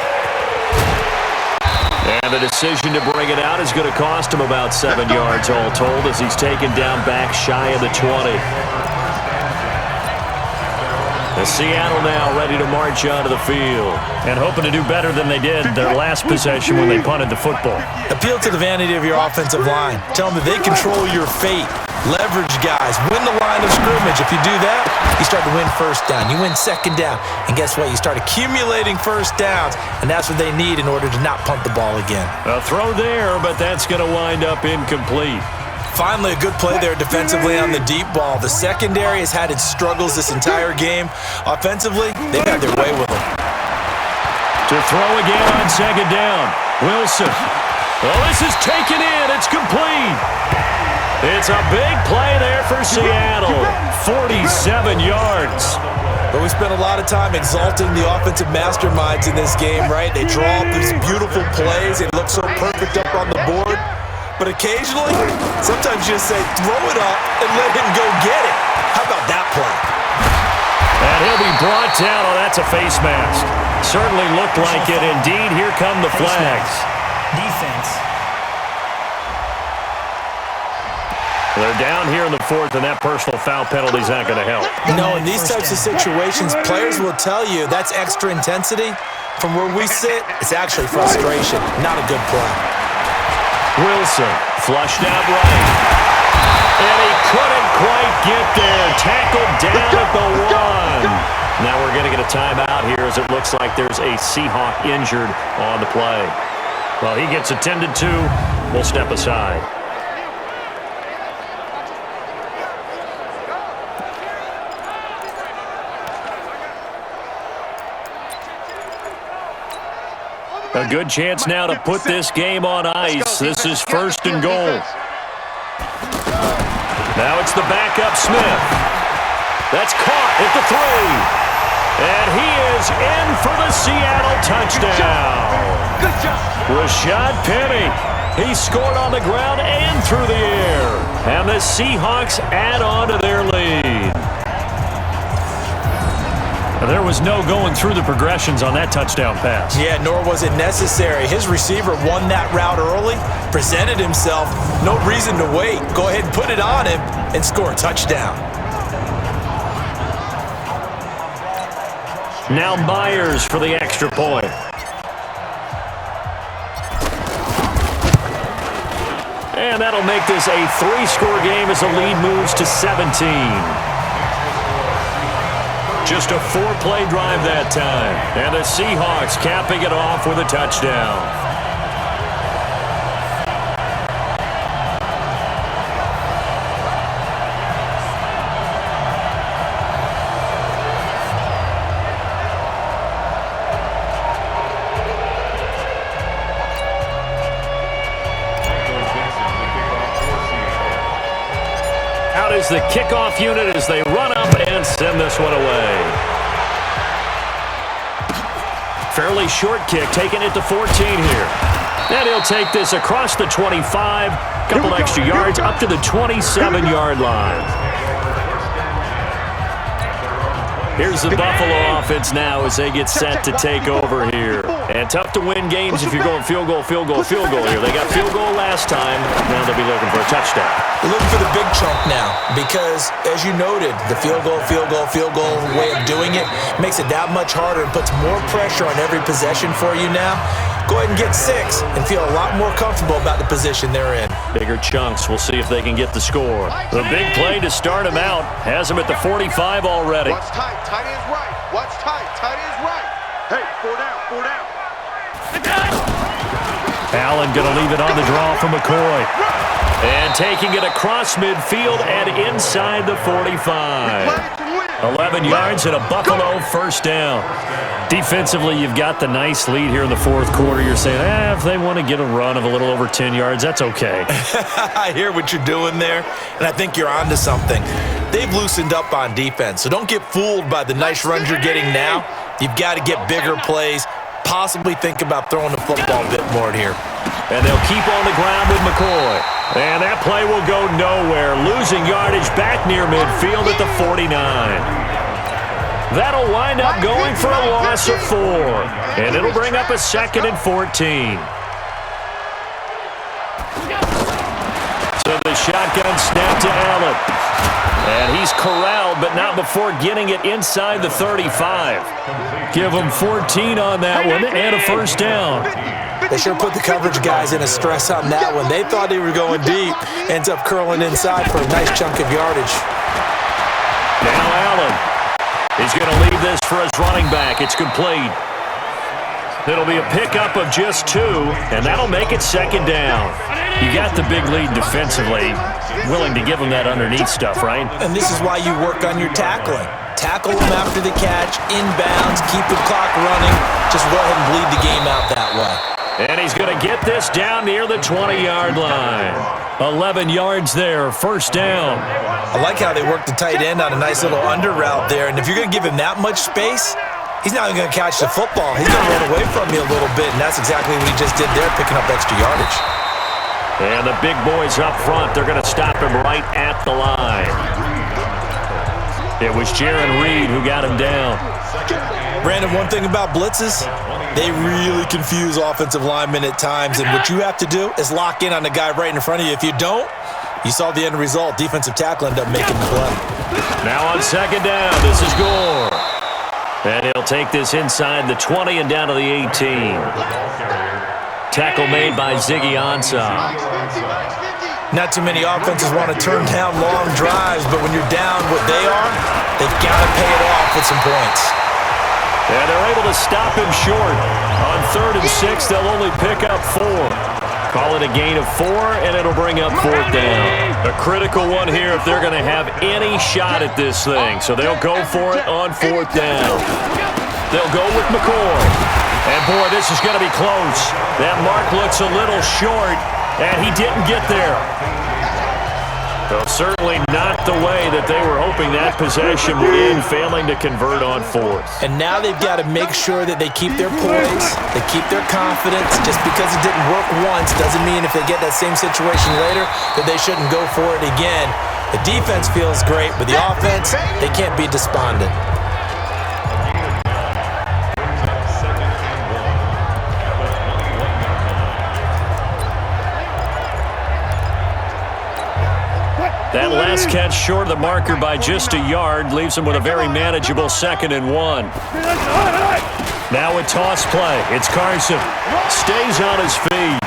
[SPEAKER 2] And the decision to bring it out is going to cost him about 7 yards all told as he's taken down back shy of the 20. The Seattle now ready to march onto the field and hoping to do better than they did their last possession when they punted the football.
[SPEAKER 3] Appeal to the vanity of your offensive line. Tell them that they control your fate. Leverage guys. Win the line of scrimmage. If you do that, you start to win 1st down. You win 2nd down. And guess what? You start accumulating 1st downs, and that's what they need in order to not punt the ball again.
[SPEAKER 2] A throw there, but that's going to wind up incomplete.
[SPEAKER 3] Finally, a good play there defensively on the deep ball. The secondary has had its struggles this entire game. Offensively, they've had their way with them.
[SPEAKER 2] To throw again on 2nd down. Wilson. Well, this is taken in. It's complete. It's a big play there for Seattle. 47 yards.
[SPEAKER 3] But we spent a lot of time exalting the offensive masterminds in this game, right? They draw up these beautiful plays. They look so perfect up on the board. But occasionally, sometimes you just say, throw it up and let him go get it. How about that play?
[SPEAKER 2] And he'll be brought down. Oh, that's a face mask. Certainly looked like it. Indeed, here come the flags.
[SPEAKER 5] Defense.
[SPEAKER 2] They're down here in the 4th, and that personal foul penalty is not going to help.
[SPEAKER 3] No, in these types of situations, players will tell you that's extra intensity. From where we sit, it's actually frustration, not a good play.
[SPEAKER 2] Wilson flushed out right. And he couldn't quite get there. Tackled down at the 1. Now we're going to get a timeout here as it looks like there's a Seahawk injured on the play. Well, he gets attended to. We'll step aside. A good chance now to put this game on ice. This is 1st and goal. Now it's the backup Smith. That's caught at the 3. And he is in for the Seattle touchdown. Rashad Penny. He scored on the ground and through the air. And the Seahawks add on to their lead. There was no going through the progressions on that touchdown pass.
[SPEAKER 3] Yeah, nor was it necessary. His receiver won that route early, presented himself, no reason to wait. Go ahead and put it on him and score a touchdown.
[SPEAKER 2] Now Myers for the extra point. And that'll make this a 3-score game as the lead moves to 17. Just a 4-play drive that time. And the Seahawks capping it off with a touchdown. out is the kickoff unit as they run up and send this one away. Fairly short kick, taking it to 14 here. And he'll take this across the 25, couple extra yards, up to the 27-yard line. Here's the Buffalo offense now as they get set to take over here. And tough to win games if you're going field goal, field goal, field goal here. They got field goal last time. Now they'll be looking for a touchdown.
[SPEAKER 3] They're looking for the big chunk now because, as you noted, the field goal way of doing it makes it that much harder and puts more pressure on every possession for you now. Go ahead and get 6 and feel a lot more comfortable about the position they're in.
[SPEAKER 2] Bigger chunks. We'll see if they can get the score. The big play to start him out has him at the 45 already.
[SPEAKER 4] What's tight? Tight end's right. What's tight? Tight end's right. Hey, 4 down, 4 down.
[SPEAKER 2] Allen going to leave it on the draw for McCoy. And taking it across midfield and inside the 45. 11 yards and a Buffalo first down. Defensively, you've got the nice lead here in the fourth quarter. You're saying, if they want to get a run of a little over 10 yards, that's okay.
[SPEAKER 3] I hear what you're doing there, and I think you're onto something. They've loosened up on defense, so don't get fooled by the nice runs you're getting now. You've got to get bigger plays, possibly think about throwing the football a bit more here.
[SPEAKER 2] And they'll keep on the ground with McCoy. And that play will go nowhere, losing yardage back near midfield at the 49. That'll wind up going for a loss of 4. And it'll bring up a 2nd and 14. So the shotgun snap to Allen. And he's corralled, but not before getting it inside the 35. Give him 14 on that one and a first down.
[SPEAKER 3] They sure put the coverage guys in a stress on that one. They thought they were going deep. Ends up curling inside for a nice chunk of yardage.
[SPEAKER 2] Now Allen. He's going to leave this for his running back. It's complete. It'll be a pickup of just 2, and that'll make it 2nd down. You got the big lead defensively. Willing to give him that underneath stuff, right?
[SPEAKER 3] And this is why you work on your tackling. Tackle him after the catch, inbounds, keep the clock running. Just go ahead and bleed the game out that way.
[SPEAKER 2] And he's going to get this down near the 20-yard line. 11 yards there, first down.
[SPEAKER 3] I like how they work the tight end on a nice little under route there. And if you're going to give him that much space, he's not even going to catch the football. He's going to run away from you a little bit, and that's exactly what he just did there, picking up extra yardage.
[SPEAKER 2] And the big boys up front, they're going to stop him right at the line. It was Jaron Reed who got him down.
[SPEAKER 3] Brandon, one thing about blitzes, they really confuse offensive linemen at times, and what you have to do is lock in on the guy right in front of you. If you don't, you saw the end result. Defensive tackle ended up making the play.
[SPEAKER 2] Now on 2nd down, this is Gore. And he'll take this inside the 20 and down to the 18. Tackle made by Ziggy Ansah.
[SPEAKER 3] Not too many offenses want to turn down long drives, but when you're down what they are, they've got to pay it off with some points.
[SPEAKER 2] And they're able to stop him short. On 3rd and 6, they'll only pick up 4. Call it a gain of 4, and it'll bring up 4th down. A critical one here if they're going to have any shot at this thing. So they'll go for it on 4th down. They'll go with McCoy. And, boy, this is going to be close. That mark looks a little short, and he didn't get there. Well, certainly not the way that they were hoping that possession would end, failing to convert on 4th.
[SPEAKER 3] And now they've got to make sure that they keep their poise, they keep their confidence. Just because it didn't work once doesn't mean if they get that same situation later that they shouldn't go for it again. The defense feels great, but the offense, they can't be despondent.
[SPEAKER 2] That last catch short of the marker by just a yard leaves him with a very manageable 2nd and 1. Now a toss play. It's Carson. Stays on his feet.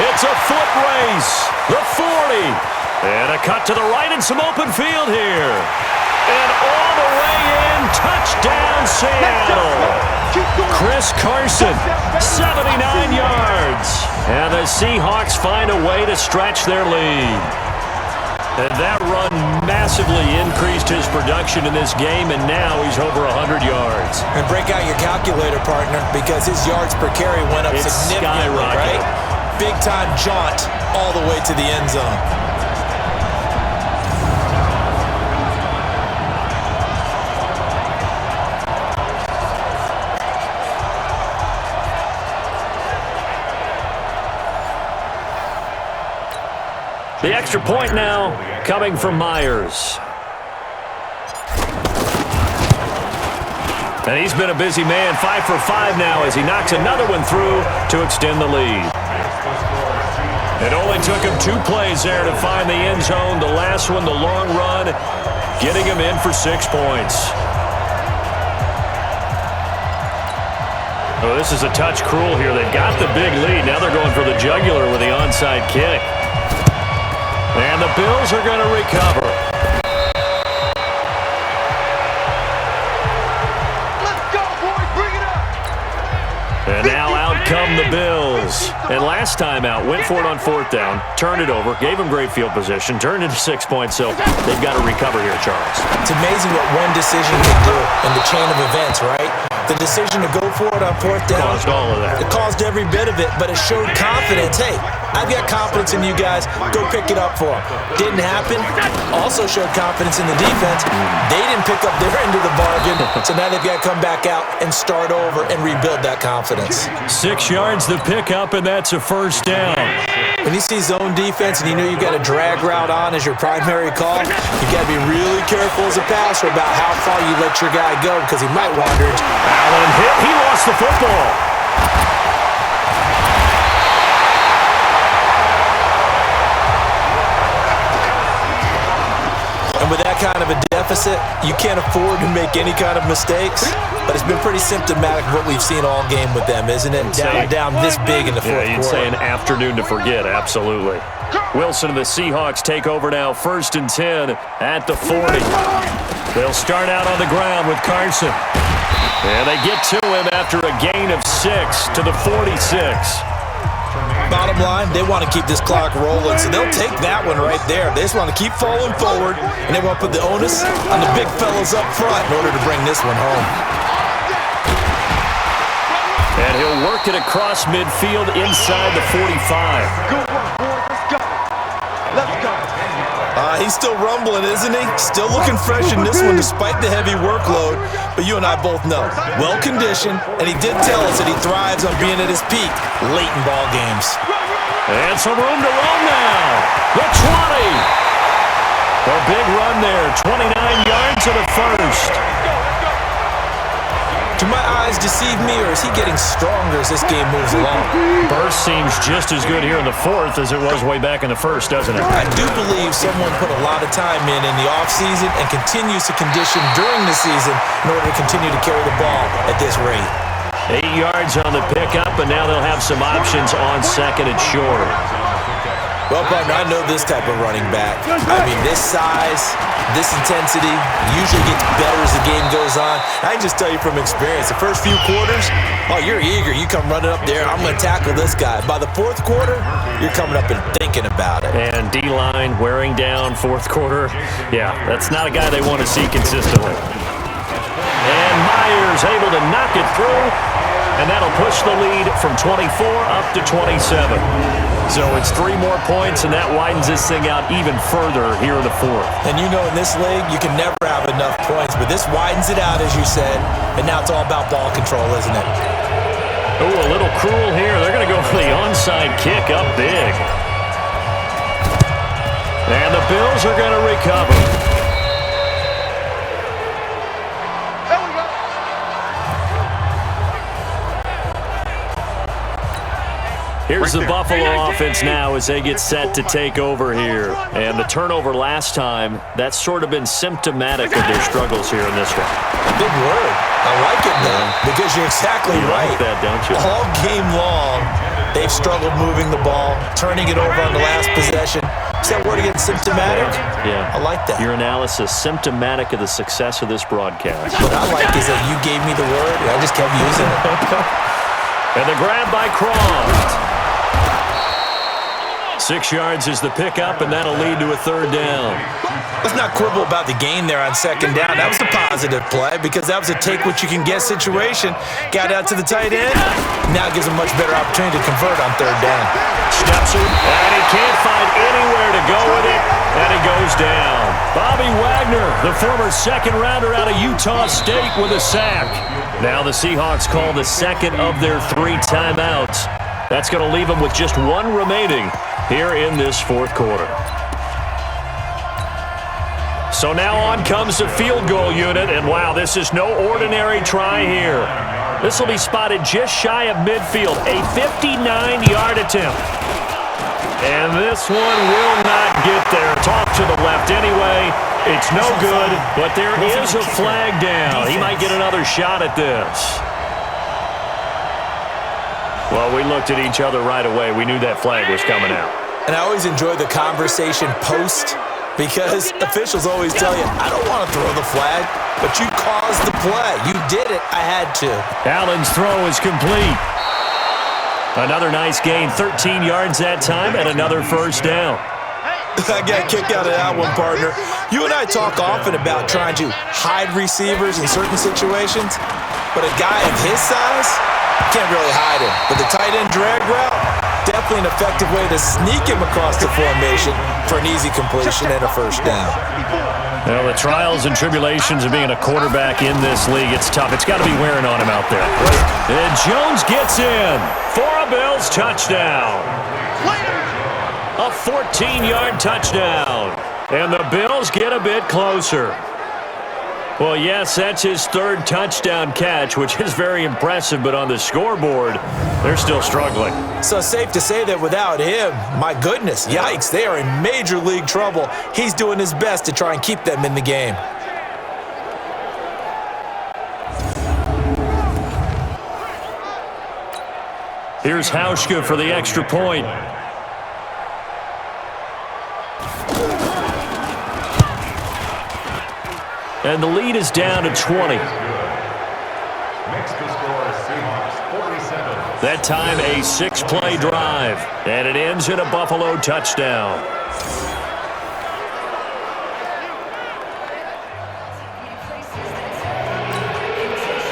[SPEAKER 2] It's a foot race. The 40. And a cut to the right and some open field here. And all the way in. Touchdown, Seattle. Chris Carson, 79 yards. And the Seahawks find a way to stretch their lead. And that run massively increased his production in this game, and now he's over 100 yards.
[SPEAKER 3] And break out your calculator, partner, because his yards per carry went up significantly, right? Big-time jaunt all the way to the end zone.
[SPEAKER 2] The extra point now coming from Myers. And he's been a busy man, 5 for 5 now as he knocks another one through to extend the lead. It only took him 2 plays there to find the end zone. The last one, the long run, getting him in for 6 points. Oh, this is a touch cruel here. They've got the big lead. Now they're going for the jugular with the onside kick. And the Bills are going to recover. And now out come the Bills. And last time out, went for it on 4th down, turned it over, gave them great field position, turned into 6 points, so they've got to recover here, Charles.
[SPEAKER 3] It's amazing what one decision can do in the chain of events, right? The decision to go for it on 4th down
[SPEAKER 2] caused all of that.
[SPEAKER 3] It caused every bit of it, but it showed confidence. Hey, I've got confidence in you guys. Go pick it up for them. Didn't happen. Also showed confidence in the defense. They didn't pick up their end of the bargain, so now they've got to come back out and start over and rebuild that confidence.
[SPEAKER 2] 6 yards the pickup, and that's a 1st down.
[SPEAKER 3] When you see zone defense and you know you've got a drag route on as your primary call, you've got to be really careful as a passer about how far you let your guy go because he might wander.
[SPEAKER 2] Allen hit. He lost the football.
[SPEAKER 3] And with that kind of a deficit, you can't afford to make any kind of mistakes. But it's been pretty symptomatic of what we've seen all game with them, isn't it? Down this big in the fourth quarter.
[SPEAKER 2] Yeah, you'd say an afternoon to forget, absolutely. Wilson and the Seahawks take over now, 1st and 10 at the 40. They'll start out on the ground with Carson. And they get to him after a gain of 6 to the 46.
[SPEAKER 3] Bottom line, they want to keep this clock rolling, so they'll take that one right there. They just want to keep falling forward, and they want to put the onus on the big fellas up front in order to bring this one home.
[SPEAKER 2] And he'll work it across midfield inside the 45.
[SPEAKER 4] Good work, boys. Let's go. Let's go.
[SPEAKER 3] He's still rumbling, isn't he? Still looking fresh in this one despite the heavy workload. But you and I both know, well-conditioned, and he did tell us that he thrives on being at his peak late in ball games.
[SPEAKER 2] And some room to run now. The 20. A big run there, 29 yards and a 1st.
[SPEAKER 3] Do my eyes deceive me, or is he getting stronger as this game moves along?
[SPEAKER 2] Burst seems just as good here in the 4th as it was way back in the 1st, doesn't it?
[SPEAKER 3] I do believe someone put a lot of time in the offseason and continues to condition during the season in order to continue to carry the ball at this rate.
[SPEAKER 2] 8 yards on the pickup, and now they'll have some options on 2nd and short.
[SPEAKER 3] Well, partner, I know this type of running back. I mean, this size, this intensity usually gets better as the game goes on. I can just tell you from experience, the first few quarters, oh, you're eager. You come running up there, I'm going to tackle this guy. By the 4th quarter, you're coming up and thinking about it.
[SPEAKER 2] And D-line wearing down 4th quarter. Yeah, that's not a guy they want to see consistently. And Myers able to knock it through, and that'll push the lead from 24 up to 27. So it's 3 more points, and that widens this thing out even further here in the 4th.
[SPEAKER 3] And you know in this league, you can never have enough points, but this widens it out, as you said, and now it's all about ball control, isn't it?
[SPEAKER 2] Oh, a little cruel here. They're going to go for the onside kick up big. And the Bills are going to recover. Here's the Buffalo offense now as they get set to take over here. And the turnover last time, that's sort of been symptomatic of their struggles here in this one.
[SPEAKER 3] Big word. I like it, though, because you're exactly right.
[SPEAKER 2] You like that, don't you?
[SPEAKER 3] All game long, they've struggled moving the ball, turning it over on the last possession. Is that word again, symptomatic?
[SPEAKER 2] Yeah.
[SPEAKER 3] I like that.
[SPEAKER 2] Your analysis, symptomatic of the success of this broadcast.
[SPEAKER 3] What I like is that you gave me the word, and I just kept using it.
[SPEAKER 2] And the grab by Croft. 6 yards is the pickup, and that'll lead to a 3rd down.
[SPEAKER 3] Let's not quibble about the gain there on 2nd down. That was a positive play because that was a take-what-you-can-get situation. Got out to the tight end. Now it gives a much better opportunity to convert on 3rd down.
[SPEAKER 2] Steps it, and he can't find anywhere to go with it, and he goes down. Bobby Wagner, the former 2nd-rounder out of Utah State, with a sack. Now the Seahawks call the 2nd of their 3 timeouts. That's going to leave them with just one remaining here in this fourth quarter. So now on comes the field goal unit, and wow, this is no ordinary try here. This will be spotted just shy of midfield, a 59-yard attempt. And this one will not get there. It's off to the left anyway. It's no good, but there is a flag down. He might get another shot at this. Well, we looked at each other right away. We knew that flag was coming out.
[SPEAKER 3] And I always enjoy the conversation post, because officials always tell you, I don't want to throw the flag, but you caused the play. You did it. I had to.
[SPEAKER 2] Allen's throw is complete. Another nice gain, 13 yards that time, and another first down.
[SPEAKER 3] I got kicked out of that one, partner. You and I talk often about trying to hide receivers in certain situations, but a guy of his size can't really hide him. But the tight end drag route, definitely an effective way to sneak him across the formation for an easy completion and a first down.
[SPEAKER 2] Well, the trials and tribulations of being a quarterback in this league, it's tough. It's got to be wearing on him out there. And Jones gets in for a Bills touchdown. A 14-yard touchdown. And the Bills get a bit closer. Well, yes, that's his third touchdown catch, which is very impressive, but on the scoreboard, they're still struggling.
[SPEAKER 3] So safe to say that without him, my goodness, yikes, they are in major league trouble. He's doing his best to try and keep them in the game.
[SPEAKER 2] Here's Hauschka for the extra point. And the lead is down to 20.
[SPEAKER 6] Next to score, Seahawks 47.
[SPEAKER 2] That time a 6-play drive, and it ends in a Buffalo touchdown.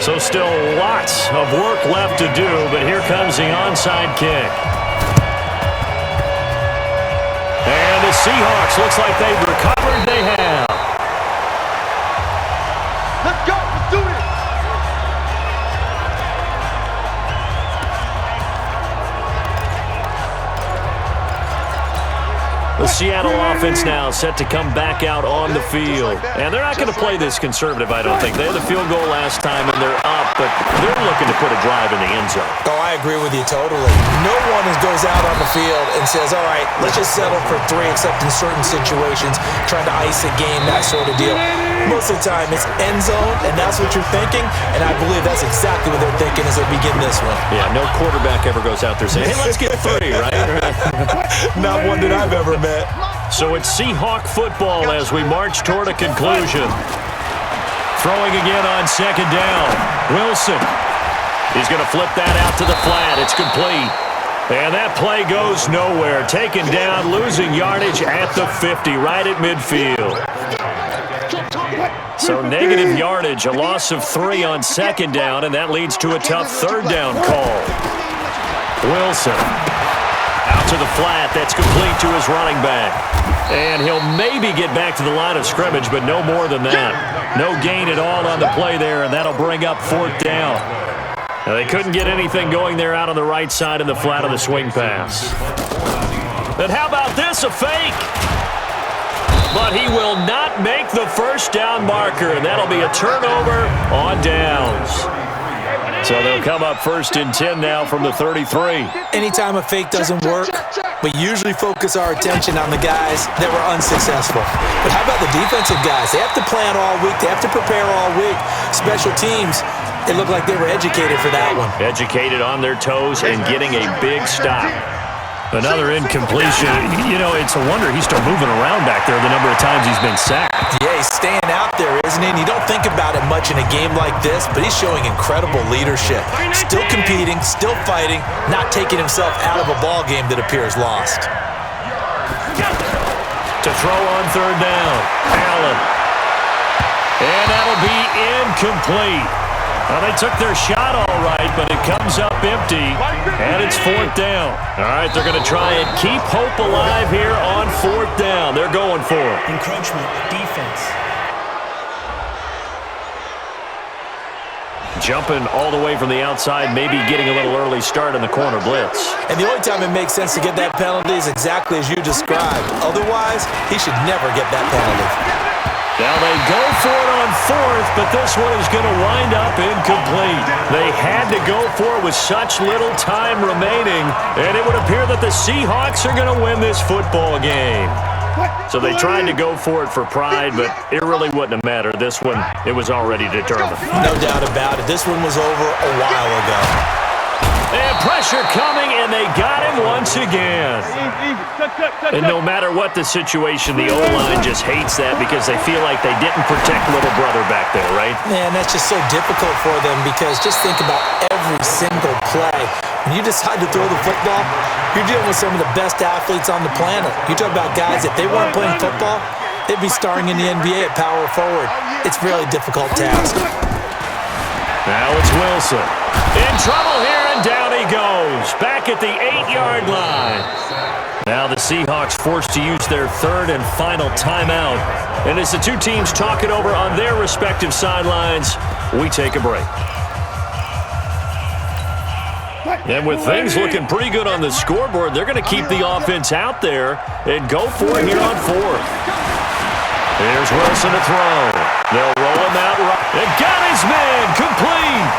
[SPEAKER 2] So still lots of work left to do, but here comes the onside kick. And the Seahawks, looks like they've recovered. They have.
[SPEAKER 4] Let's go. Let's do this.
[SPEAKER 2] The Seattle offense now set to come back out on the field. And they're not going to play this conservative, I don't think. They had the field goal last time, and they're up, but they're looking to put a drive in the end zone.
[SPEAKER 3] Oh, I agree with you totally. No one goes out on the field and says, all right, let's just settle for 3, except in certain situations, trying to ice a game, that sort of deal. Most of the time, it's end zone, and that's what you're thinking, and I believe that's exactly what they're thinking as they begin this one.
[SPEAKER 2] Yeah, no quarterback ever goes out there saying, hey, let's get 3, right?
[SPEAKER 3] Not one that I've ever met.
[SPEAKER 2] So it's Seahawk football as we march toward a conclusion. Throwing again on second down. Wilson. He's going to flip that out to the flat. It's complete. And that play goes nowhere. Taken down, losing yardage at the 50, right at midfield. So negative yardage, a loss of 3 on second down, and that leads to a tough third down call. Wilson. Out to the flat. That's complete to his running back. And he'll maybe get back to the line of scrimmage, but no more than that. No gain at all on the play there, and that'll bring up fourth down. Now, they couldn't get anything going there out on the right side of the flat of the swing pass. And how about this, a fake? But he will not make the first down marker, and that'll be a turnover on downs. So they'll come up first and 10 now from the 33.
[SPEAKER 3] Anytime a fake doesn't work, we usually focus our attention on the guys that were unsuccessful. But how about the defensive guys? They have to plan all week. They have to prepare all week. Special teams, it looked like they were educated for that one.
[SPEAKER 2] Educated on their toes and getting a big stop. Another incompletion. You know, it's a wonder he's still moving around back there the number of times he's been sacked.
[SPEAKER 3] Yeah, he's staying out there, isn't he? And you don't think about it much in a game like this, but he's showing incredible leadership. Still competing, still fighting, not taking himself out of a ball game that appears lost.
[SPEAKER 2] To throw on third down, Allen. And that'll be incomplete. Well, they took their shot all right, but it comes up empty, and it's fourth down. All right, they're going to try and keep hope alive here on fourth down. They're going for it.
[SPEAKER 5] Encroachment, defense.
[SPEAKER 2] Jumping all the way from the outside, maybe getting a little early start in the corner blitz.
[SPEAKER 3] And the only time it makes sense to get that penalty is exactly as you described. Otherwise, he should never get that penalty.
[SPEAKER 2] Now they go for it on fourth, but this one is going to wind up incomplete. They had to go for it with such little time remaining, and it would appear that the Seahawks are going to win this football game. So they tried to go for it for pride, but it really wouldn't have mattered. This one, it was already determined.
[SPEAKER 3] No doubt about it. This one was over a while ago.
[SPEAKER 2] And pressure coming, and they got him once again. And no matter what the situation, the O-line just hates that because they feel like they didn't protect little brother back there, right?
[SPEAKER 3] Man, that's just so difficult for them because just think about every single play. When you decide to throw the football, you're dealing with some of the best athletes on the planet. You talk about guys, if they weren't playing football, they'd be starring in the NBA at power forward. It's a really difficult task.
[SPEAKER 2] Now it's Wilson. In trouble here, and down he goes. Back at the 8-yard line. Now the Seahawks forced to use their third and final timeout. And as the two teams talk it over on their respective sidelines, we take a break. And with things looking pretty good on the scoreboard, they're going to keep the offense out there and go for it here on fourth. Here's Wilson to throw. They'll roll him out right. And got his man complete.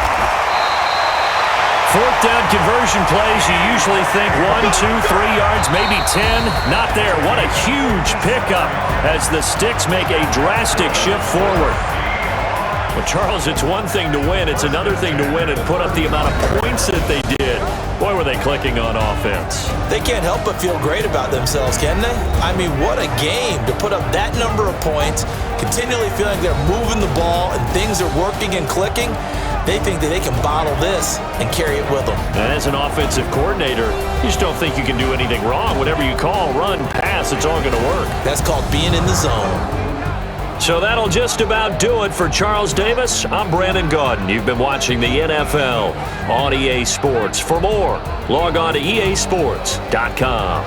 [SPEAKER 2] Fourth down conversion plays, you usually think 1, 2, 3 yards, maybe 10. Not there. What a huge pickup as the Sticks make a drastic shift forward. Well, Charles, it's one thing to win. It's another thing to win and put up the amount of points that they did. Boy, were they clicking on offense.
[SPEAKER 3] They can't help but feel great about themselves, can they? I mean, what a game to put up that number of points, continually feeling they're moving the ball and things are working and clicking. They think that they can bottle this and carry it with them.
[SPEAKER 2] And as an offensive coordinator, you just don't think you can do anything wrong. Whatever you call, run, pass, it's all going to work.
[SPEAKER 3] That's called being in the zone.
[SPEAKER 2] So that'll just about do it for Charles Davis. I'm Brandon Gaudin. You've been watching the NFL on EA Sports. For more, log on to easports.com.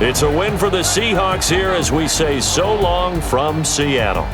[SPEAKER 2] It's a win for the Seahawks here as we say so long from Seattle.